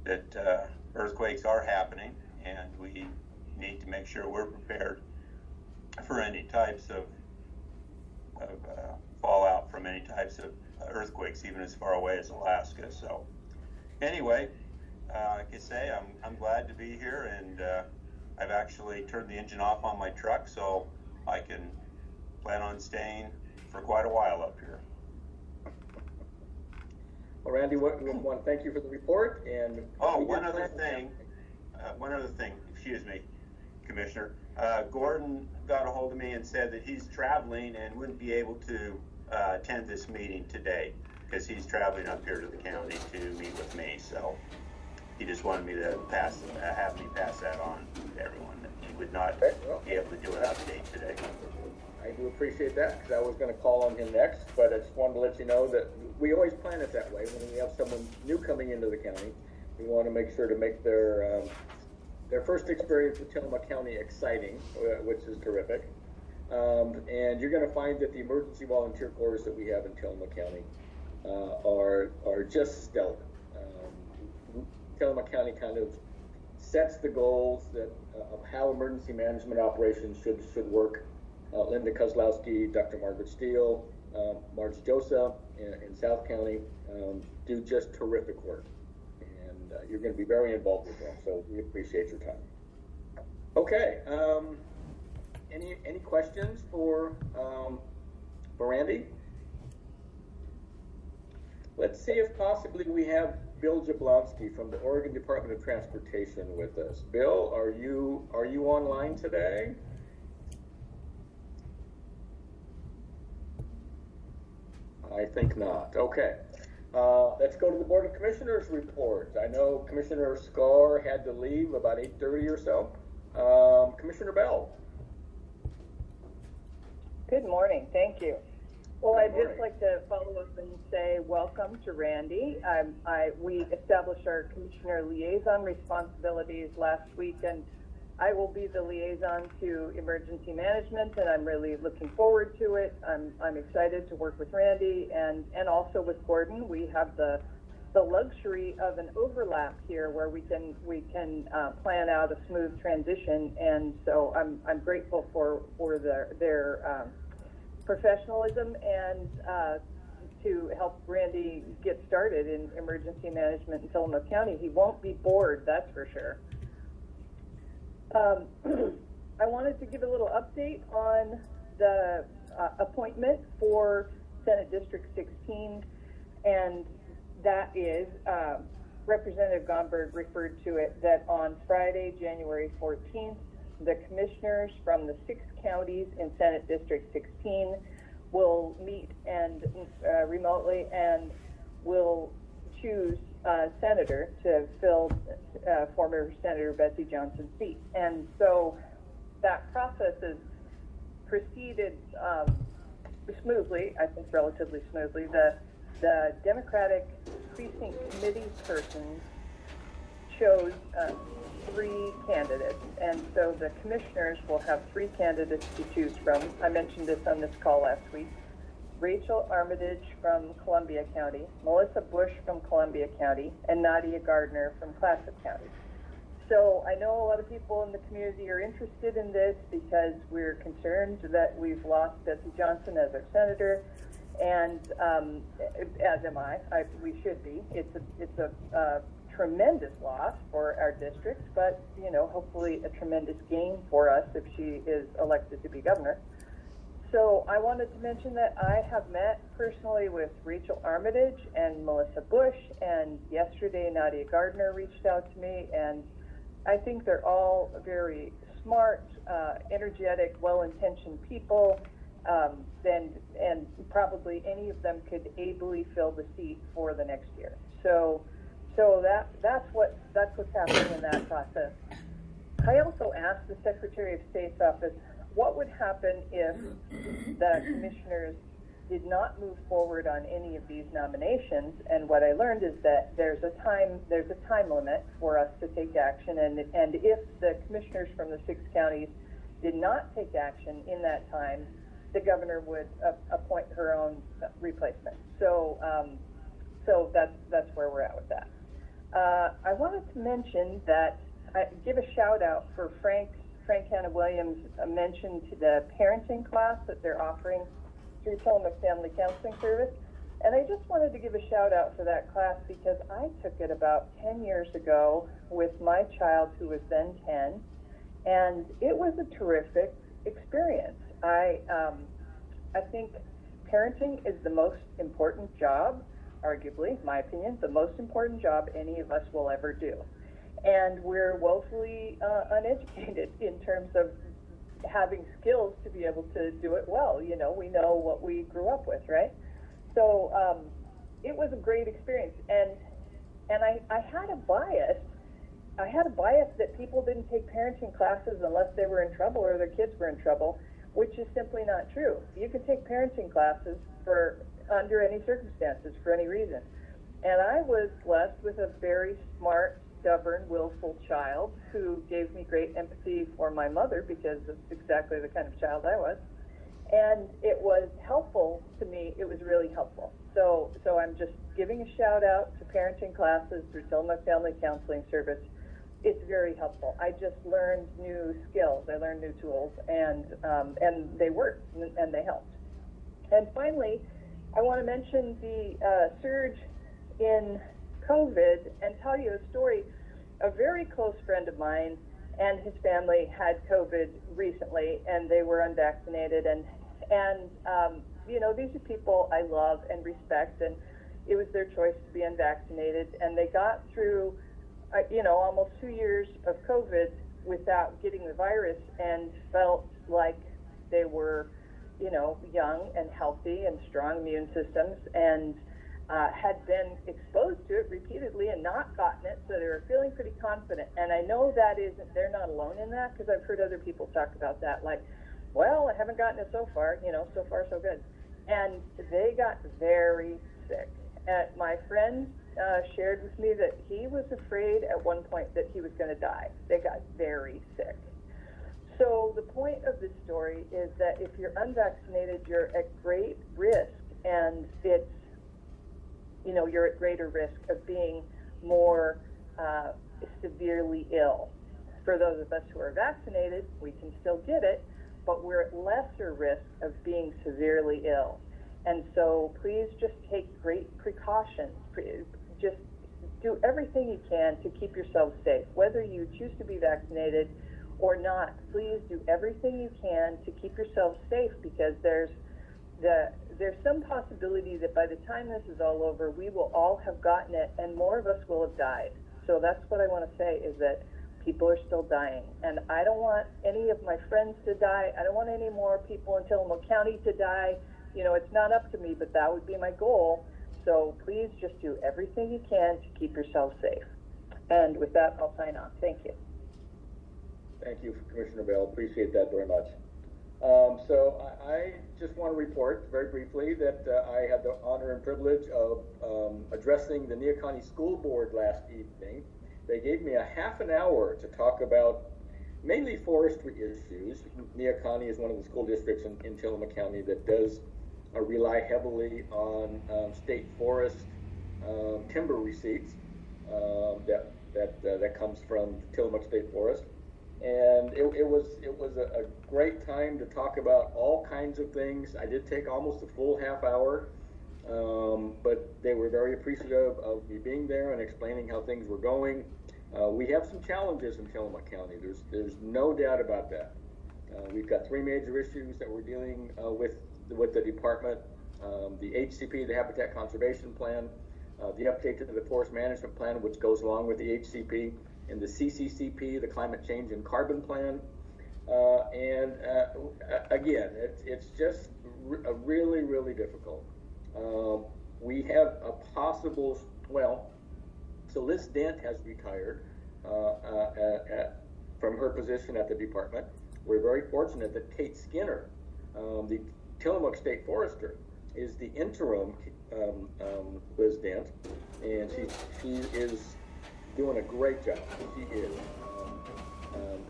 that earthquakes are happening, and we need to make sure we're prepared for any types of fallout from any types of earthquakes, even as far away as Alaska. So anyway, like I say, I'm glad to be here, and I've actually turned the engine off on my truck, so I can plan on staying for quite a while up here. Well, Randy, we want to thank you for the report. And one other thing, excuse me, Commissioner. Gordon got a hold of me and said that he's traveling and wouldn't be able to attend this meeting today because he's traveling up here to the county to meet with me. So he just wanted me to have me pass that on to everyone, that he would not be able to do an update today. I do appreciate that, because I was going to call on him next, but I just wanted to let you know that we always plan it that way. When we have someone new coming into the county, we want to make sure to make their first experience with Tillamook County exciting, which is terrific. And you're going to find that the emergency volunteer corps that we have in Tillamook County are just stellar. Tillamook County kind of sets the goals that of how emergency management operations should work. Linda Kozlowski, Dr. Margaret Steele, Marge Joseph in South County do just terrific work, and you're going to be very involved with them. So we appreciate your time. Okay. Any questions for Randy? Let's see if possibly we have Bill Jablonski from the Oregon Department of Transportation with us. Bill, are you online today? I think not. Okay. Let's go to the Board of Commissioners report. I know Commissioner Scar had to leave about 8:30 or so. Commissioner Bell. Good morning. Thank you. Well, I'd just like to follow up and say welcome to Randy. We established our commissioner liaison responsibilities last week, and I will be the liaison to emergency management, and I'm really looking forward to it. I'm excited to work with Randy and also with Gordon. We have the luxury of an overlap here where we can plan out a smooth transition, and so I'm grateful for their professionalism and to help Randy get started in emergency management in Tillamook County. He won't be bored, that's for sure. I wanted to give a little update on the appointment for Senate District 16, and that is Representative Gomberg referred to it that on Friday, January 14th, the commissioners from the 6 counties in Senate District 16 will meet and remotely and will choose a senator to fill former Senator Betsy Johnson's seat. And so that process has proceeded smoothly, I think relatively smoothly. The Democratic Precinct Committee persons chose 3 candidates, and so the commissioners will have 3 candidates to choose from. I mentioned this on this call last week. Rachel Armitage from Columbia County, Melissa Bush from Columbia County, and Nadia Gardner from Clatsop County. So I know a lot of people in the community are interested in this because we're concerned that we've lost Betsy Johnson as our senator, and as am I. We should be. It's a tremendous loss for our district, but hopefully a tremendous gain for us if she is elected to be governor. So I wanted to mention that I have met personally with Rachel Armitage and Melissa Bush, and yesterday Nadia Gardner reached out to me, and I think they're all very smart, energetic, well-intentioned people, and probably any of them could ably fill the seat for the next year. So that's what's happening in that process. I also asked the Secretary of State's office what would happen if the commissioners did not move forward on any of these nominations, and what I learned is that there's a time limit for us to take action, and if the commissioners from the 6 counties did not take action in that time, the governor would appoint her own replacement. So that's where we're at with that. I wanted to mention that give a shout out for Frank Hanna Williams mentioned the parenting class that they're offering through Tillamook Family Counseling Service. And I just wanted to give a shout out for that class because I took it about 10 years ago with my child who was then 10, and it was a terrific experience. I think parenting is the most important job, arguably, in my opinion, the most important job any of us will ever do. And we're woefully uneducated in terms of having skills to be able to do it well. We know what we grew up with, right? So it was a great experience. And I had a bias. I had a bias that people didn't take parenting classes unless they were in trouble or their kids were in trouble, which is simply not true. You can take parenting classes under any circumstances, for any reason. And I was blessed with a very smart, stubborn, willful child who gave me great empathy for my mother because that's exactly the kind of child I was. and it was helpful to me. It was really helpful. So I'm just giving a shout out to parenting classes through Tillamook Family Counseling Service. It's very helpful. I just learned new skills. I learned new tools, and they worked and they helped. And finally, I want to mention the surge in COVID and tell you a story. A very close friend of mine and his family had COVID recently, and they were unvaccinated. And you know, these are people I love and respect, and it was their choice to be unvaccinated. And they got through, you know, almost 2 years of COVID without getting the virus, and felt like they were, you know, young and healthy and strong immune systems, and had been exposed to it repeatedly and not gotten it, so they were feeling pretty confident. And I know they're not alone in that, because I've heard other people talk about that, like, well, I haven't gotten it so far, you know, so far so good. And they got very sick. My friend shared with me that he was afraid at one point that he was going to die. They got very sick. So the point of this story is that if you're unvaccinated, you're at great risk, and it's, you know, you're at greater risk of being more severely ill. For those of us who are vaccinated, we can still get it, but we're at lesser risk of being severely ill. And so please just take great precautions. Just do everything you can to keep yourself safe. Whether you choose to be vaccinated or not, please do everything you can to keep yourself safe, because there's some possibility that by the time this is all over, we will all have gotten it, and more of us will have died. So that's what I want to say, is that people are still dying, and I don't want any of my friends to die. I don't want any more people in Tillamook County to die. You know, it's not up to me, but that would be my goal. So please just do everything you can to keep yourself safe. And with that, I'll sign off. Thank you. Thank you, Commissioner Bell. Appreciate that very much. So I just want to report very briefly that I had the honor and privilege of addressing the Neoconi School Board last evening. They gave me a half an hour to talk about mainly forestry issues. Neoconi is one of the school districts in Tillamook County that does rely heavily on state forest timber receipts that comes from Tillamook State Forest. And it was a great time to talk about all kinds of things. I did take almost a full half hour, but they were very appreciative of me being there and explaining how things were going. We have some challenges in Tillamook County. There's no doubt about that. We've got 3 major issues that we're dealing with the department: the HCP, the Habitat Conservation Plan, the update to the Forest Management Plan, which goes along with the HCP, and the CCCP, the Climate Change and Carbon Plan. Again, it's just really, really difficult. We have a possible, so Liz Dent has retired from her position at the department. We're very fortunate that Kate Skinner, the Tillamook State Forester, is the interim Liz Dent, and she is doing a great job. She is.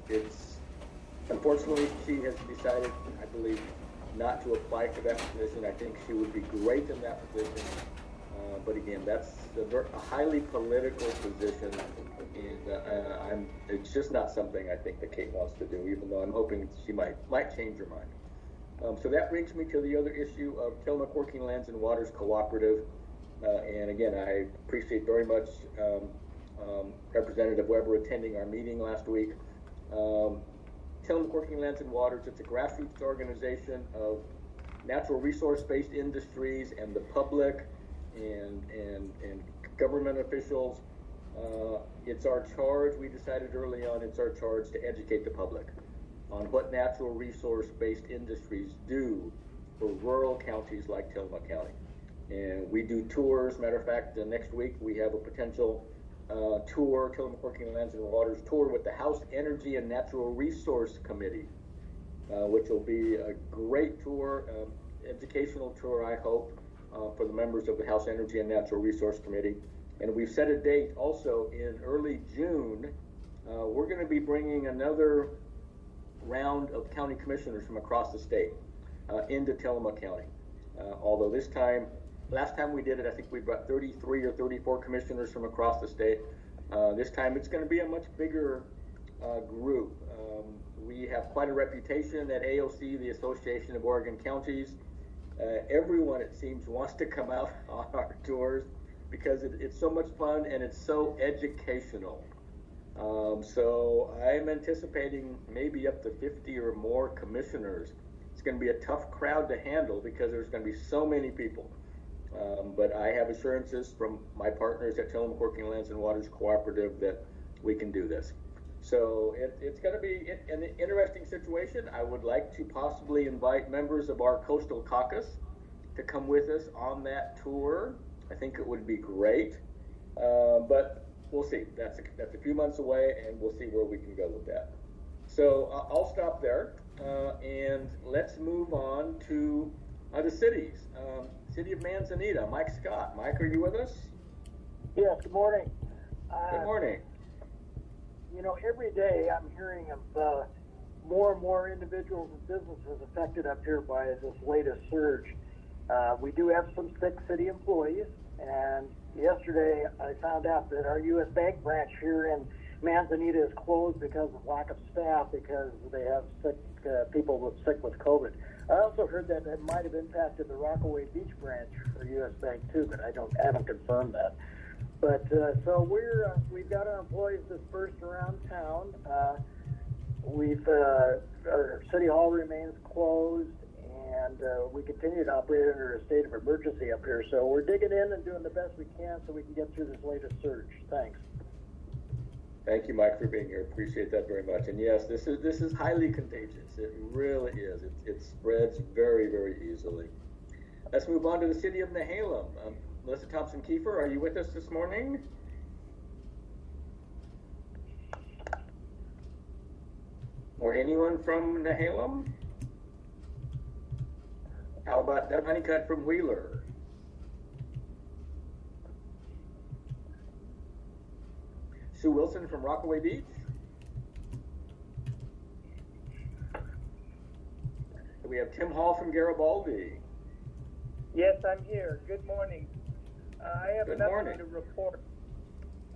It's unfortunately she has decided, I believe, not to apply for that position. I think she would be great in that position. But again, that's a highly political position, and it's just not something I think that Kate wants to do, even though I'm hoping she might change her mind. So that brings me to the other issue of Tillamook Working Lands and Waters Cooperative. And again, I appreciate very much Representative Weber attending our meeting last week. Tillamook Working Lands and Waters, it's a grassroots organization of natural resource-based industries and the public and government officials. It's our charge, we decided early on, it's our charge to educate the public on what natural resource-based industries do for rural counties like Tillamook County. And we do tours. Matter of fact, next week we have a potential tour, Tillamook Working Lands and Waters tour with the House Energy and Natural Resource Committee, which will be a great tour, educational tour, I hope, for the members of the House Energy and Natural Resource Committee. And we've set a date also in early June. We're going to be bringing another round of county commissioners from across the state. into Tillamook County. Although last time we did it, I think we brought 33 or 34 commissioners from across the state. This time it's going to be a much bigger group. We have quite a reputation at AOC, the Association of Oregon Counties. Everyone, it seems, wants to come out on our tours because it's so much fun and it's so educational. So I'm anticipating maybe up to 50 or more commissioners. It's going to be a tough crowd to handle because there's going to be so many people. But I have assurances from my partners at Tillamook Working Lands and Waters Cooperative that we can do this. So it's going to be an interesting situation. I would like to possibly invite members of our Coastal Caucus to come with us on that tour. I think it would be great. But we'll see. That's a few months away, and we'll see where we can go with that. So I'll stop there, and let's move on to the cities. City of Manzanita, Mike Scott. Mike, are you with us? Yes, good morning. Good morning. You know, every day I'm hearing of more and more individuals and businesses affected up here by this latest surge. We do have some sick city employees, and yesterday I found out that our U.S. Bank branch here in Manzanita is closed because of lack of staff because they have sick people sick with COVID. I also heard that it might have impacted the Rockaway Beach branch for U.S. Bank too, but I haven't confirmed that. But so we've got our employees dispersed around town. Our city hall remains closed, and we continue to operate under a state of emergency up here. So we're digging in and doing the best we can so we can get through this latest surge. Thanks. Thank you, Mike, for being here. Appreciate that very much. And yes, this is highly contagious. It really is. It spreads very, very easily. Let's move on to the city of Nehalem. Melissa Thompson-Kiefer, are you with us this morning? Or anyone from Nehalem? How about Doug Honeycutt from Wheeler? Sue Wilson from Rockaway Beach? We have Tim Hall from Garibaldi. Yes, I'm here. Good morning. I have Good nothing morning. to report.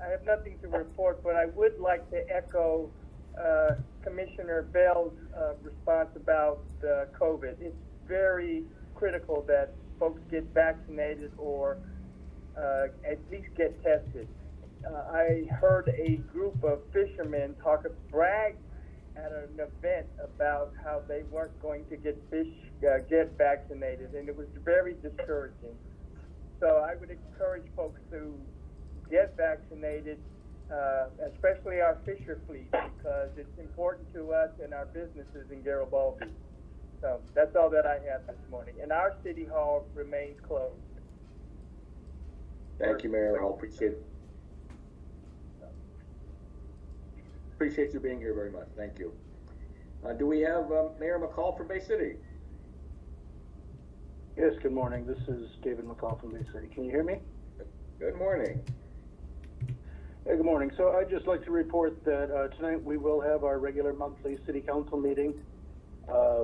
I have nothing to report, but I would like to echo Commissioner Bell's response about COVID. It's very critical that folks get vaccinated or at least get tested. I heard a group of fishermen brag at an event about how they weren't going to get vaccinated, and it was very discouraging. So I would encourage folks to get vaccinated, especially our fisher fleet, because it's important to us and our businesses in Garibaldi. So that's all that I have this morning. And our city hall remains closed. Thank you, Mayor Hall. Appreciate you being here very much. Thank you. Do we have Mayor McCall from Bay City? Yes, good morning. This is David McCall from Bay City. Can you hear me? Good morning. Hey, good morning. So I'd just like to report that tonight we will have our regular monthly city council meeting,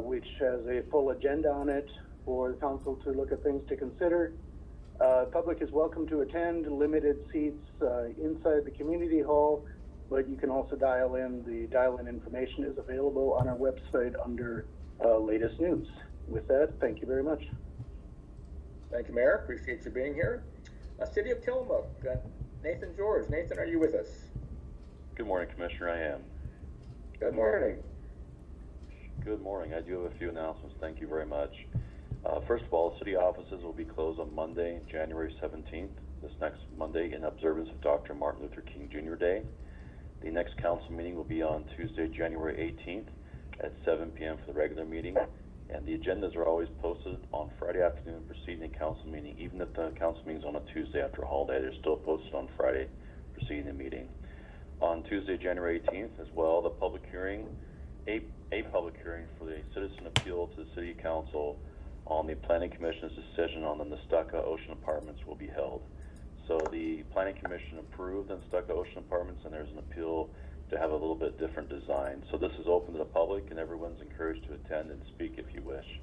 which has a full agenda on it for the council to look at things to consider. Public is welcome to attend. Limited seats inside the community hall, but you can also dial in. The dial-in information is available on our website under latest news. With that, thank you very much. Thank you, Mayor. Appreciate you being here. City of Tillamook, Nathan George. Nathan, are you with us? Good morning, Commissioner. I am. Good morning. Good morning. I do have a few announcements. Thank you very much. First of all, city offices will be closed on Monday, January 17th, this next Monday, in observance of Dr. Martin Luther King Jr. Day. The next council meeting will be on Tuesday, January 18th at 7 p.m. for the regular meeting. And the agendas are always posted on Friday afternoon preceding the council meeting. Even if the council meeting is on a Tuesday after a holiday, they're still posted on Friday preceding the meeting. On Tuesday, January 18th as well, the public hearing, a public hearing for the citizen appeal to the City Council on the Planning Commission's decision on the Nestucca Ocean Apartments will be held. So the Planning Commission approved the Nestucca Ocean Apartments, and there's an appeal to have a little bit different design. So this is open to the public, and everyone's encouraged to attend and speak if you wish.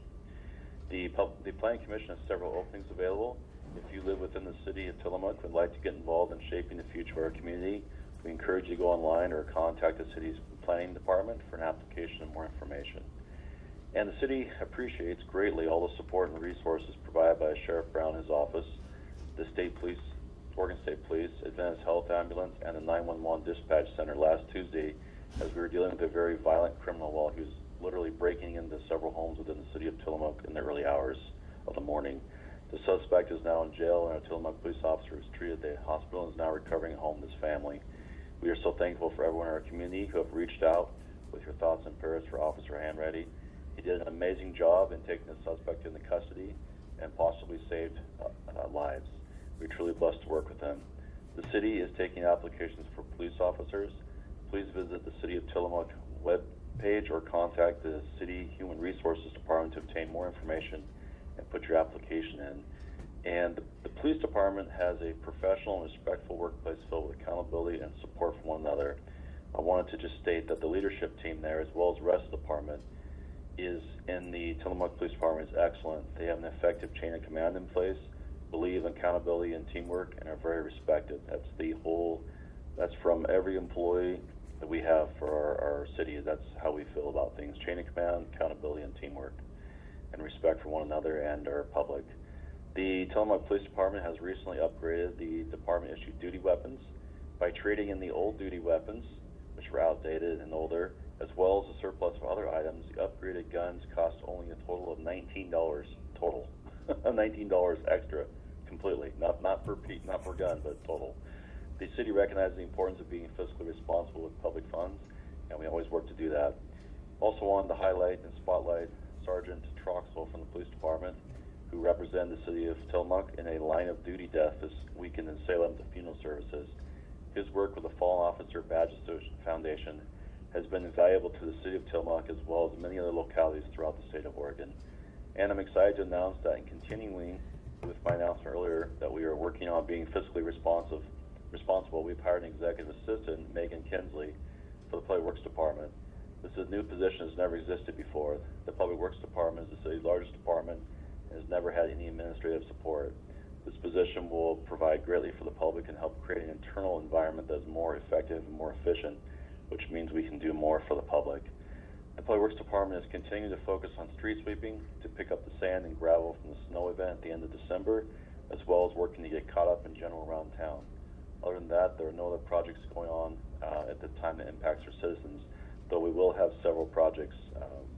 The Planning Commission has several openings available. If you live within the city of Tillamook and would like to get involved in shaping the future of our community, we encourage you to go online or contact the city's planning department for an application and more information. And the city appreciates greatly all the support and resources provided by Sheriff Brown and his office, the State Police, Oregon State Police, Advanced Health Ambulance, and the 911 Dispatch Center last Tuesday as we were dealing with a very violent criminal while he was literally breaking into several homes within the city of Tillamook in the early hours of the morning. The suspect is now in jail, and our Tillamook police officer is treated at the hospital and is now recovering at home with his family. We are so thankful for everyone in our community who have reached out with your thoughts and prayers for Officer Hanratty. He did an amazing job in taking the suspect into custody and possibly saved lives. We're truly blessed to work with him. The city is taking applications for police officers. Please visit the City of Tillamook webpage or contact the City Human Resources Department to obtain more information and put your application in. And the police department has a professional and respectful workplace filled with accountability and support from one another. I wanted to just state that the leadership team there, as well as the rest of the department, is in the Tillamook Police Department is excellent. They have an effective chain of command in place, believe in accountability and teamwork, and are very respected. That's from every employee that we have for our city. That's how we feel about things. Chain of command, accountability, and teamwork, and respect for one another and our public. The Tillamook Police Department has recently upgraded the department-issued duty weapons by trading in the old duty weapons, which were outdated and older, as well as a surplus of other items. The upgraded guns cost only a total of $19 total. $19 extra completely, not per gun, but total. The city recognizes the importance of being fiscally responsible with public funds, and we always work to do that. Also wanted to highlight and spotlight Sergeant Troxel from the police department, who represented the city of Tillamook in a line of duty death this weekend in Salem to funeral services. His work with the Fallen Officer Badge Foundation has been invaluable to the city of Tillamook as well as many other localities throughout the state of Oregon. And I'm excited to announce that in continuing with my announcement earlier that we are working on being fiscally responsible, we've hired an executive assistant, Megan Kinsley, for the Public Works Department. This is a new position that's never existed before. The Public Works Department is the city's largest department and has never had any administrative support. This position will provide greatly for the public and help create an internal environment that is more effective and more efficient, which means we can do more for the public. The Public Works Department is continuing to focus on street sweeping to pick up the sand and gravel from the snow event at the end of December, as well as working to get caught up in general around town. Other than that, there are no other projects going on at the time that impacts our citizens, though we will have several projects,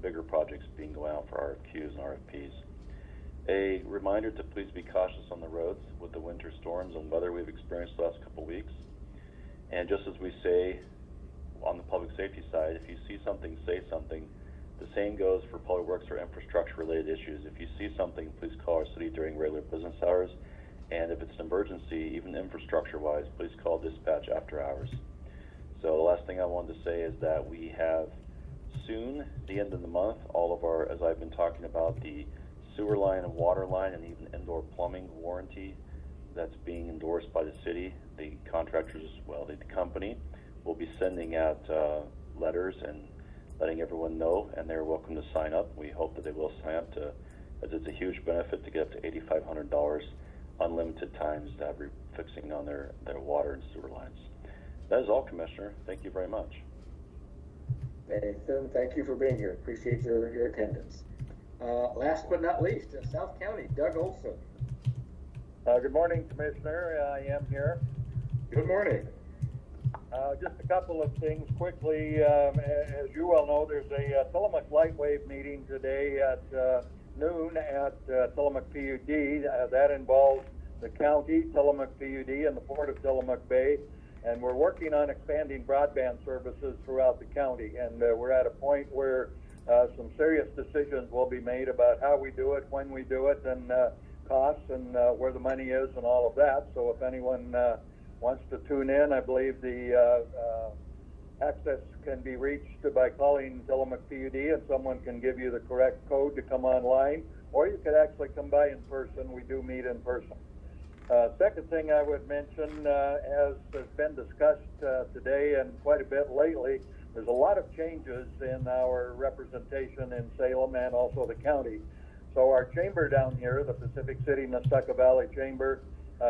bigger projects being going out for RFQs and RFPs. A reminder to please be cautious on the roads with the winter storms and weather we've experienced the last couple of weeks. And just as we say on the public safety side, if you see something, say something. The same goes for public works or infrastructure related issues. If you see something, please call our city during regular business hours. And if it's an emergency, even infrastructure wise, please call dispatch after hours. So the last thing I wanted to say is that we have soon, the end of the month, all of our, as I've been talking about, the sewer line and water line and even indoor plumbing warranty that's being endorsed by the city. The contractors, well, the company will be sending out letters and letting everyone know, and they're welcome to sign up. We hope that they will sign up as it's a huge benefit to get up to $8,500 unlimited times to have fixing on their water and sewer lines. That is all, Commissioner. Thank you very much. Nathan, thank you for being here. Appreciate your attendance. Last but not least, South County, Doug Olson. Good morning, Commissioner. I am here. Good morning. Just a couple of things quickly. As you well know, there's a Tillamook Lightwave meeting today at noon at Tillamook PUD. That involves the county, Tillamook PUD, and the Port of Tillamook Bay. And we're working on expanding broadband services throughout the county. And we're at a point where some serious decisions will be made about how we do it, when we do it, and costs and where the money is and all of that. So if anyone wants to tune in, I believe the access can be reached by calling Tillamook PUD, and someone can give you the correct code to come online, or you could actually come by in person. We do meet in person. Second thing I would mention, as has been discussed today and quite a bit lately, there's a lot of changes in our representation in Salem and also the county. So our chamber down here, the Pacific City Nestucca Valley Chamber,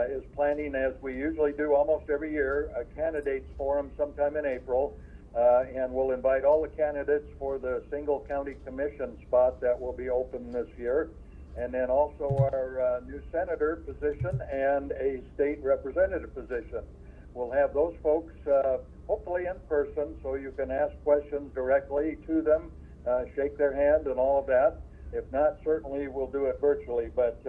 is planning, as we usually do almost every year, a candidates forum sometime in April, and we'll invite all the candidates for the single county commission spot that will be open this year, and then also our new senator position and a state representative position. We'll have those folks hopefully in person, so you can ask questions directly to them, shake their hand and all of that. If not, certainly we'll do it virtually, but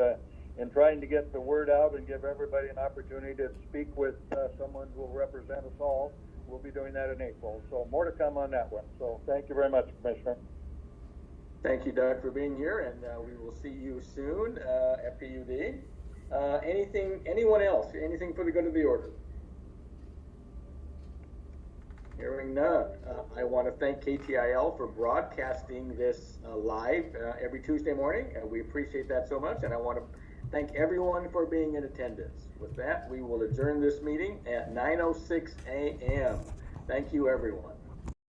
in trying to get the word out and give everybody an opportunity to speak with someone who will represent us all, we'll be doing that in April. So more to come on that one. So thank you very much, Commissioner. Thank you, Doug, for being here, and we will see you soon at PUD. Anyone else? Anything for the good of the order? Hearing none. I want to thank KTIL for broadcasting this live every Tuesday morning. We appreciate that so much, and I want to thank everyone for being in attendance. With that, we will adjourn this meeting at 9:06 a.m. Thank you, everyone.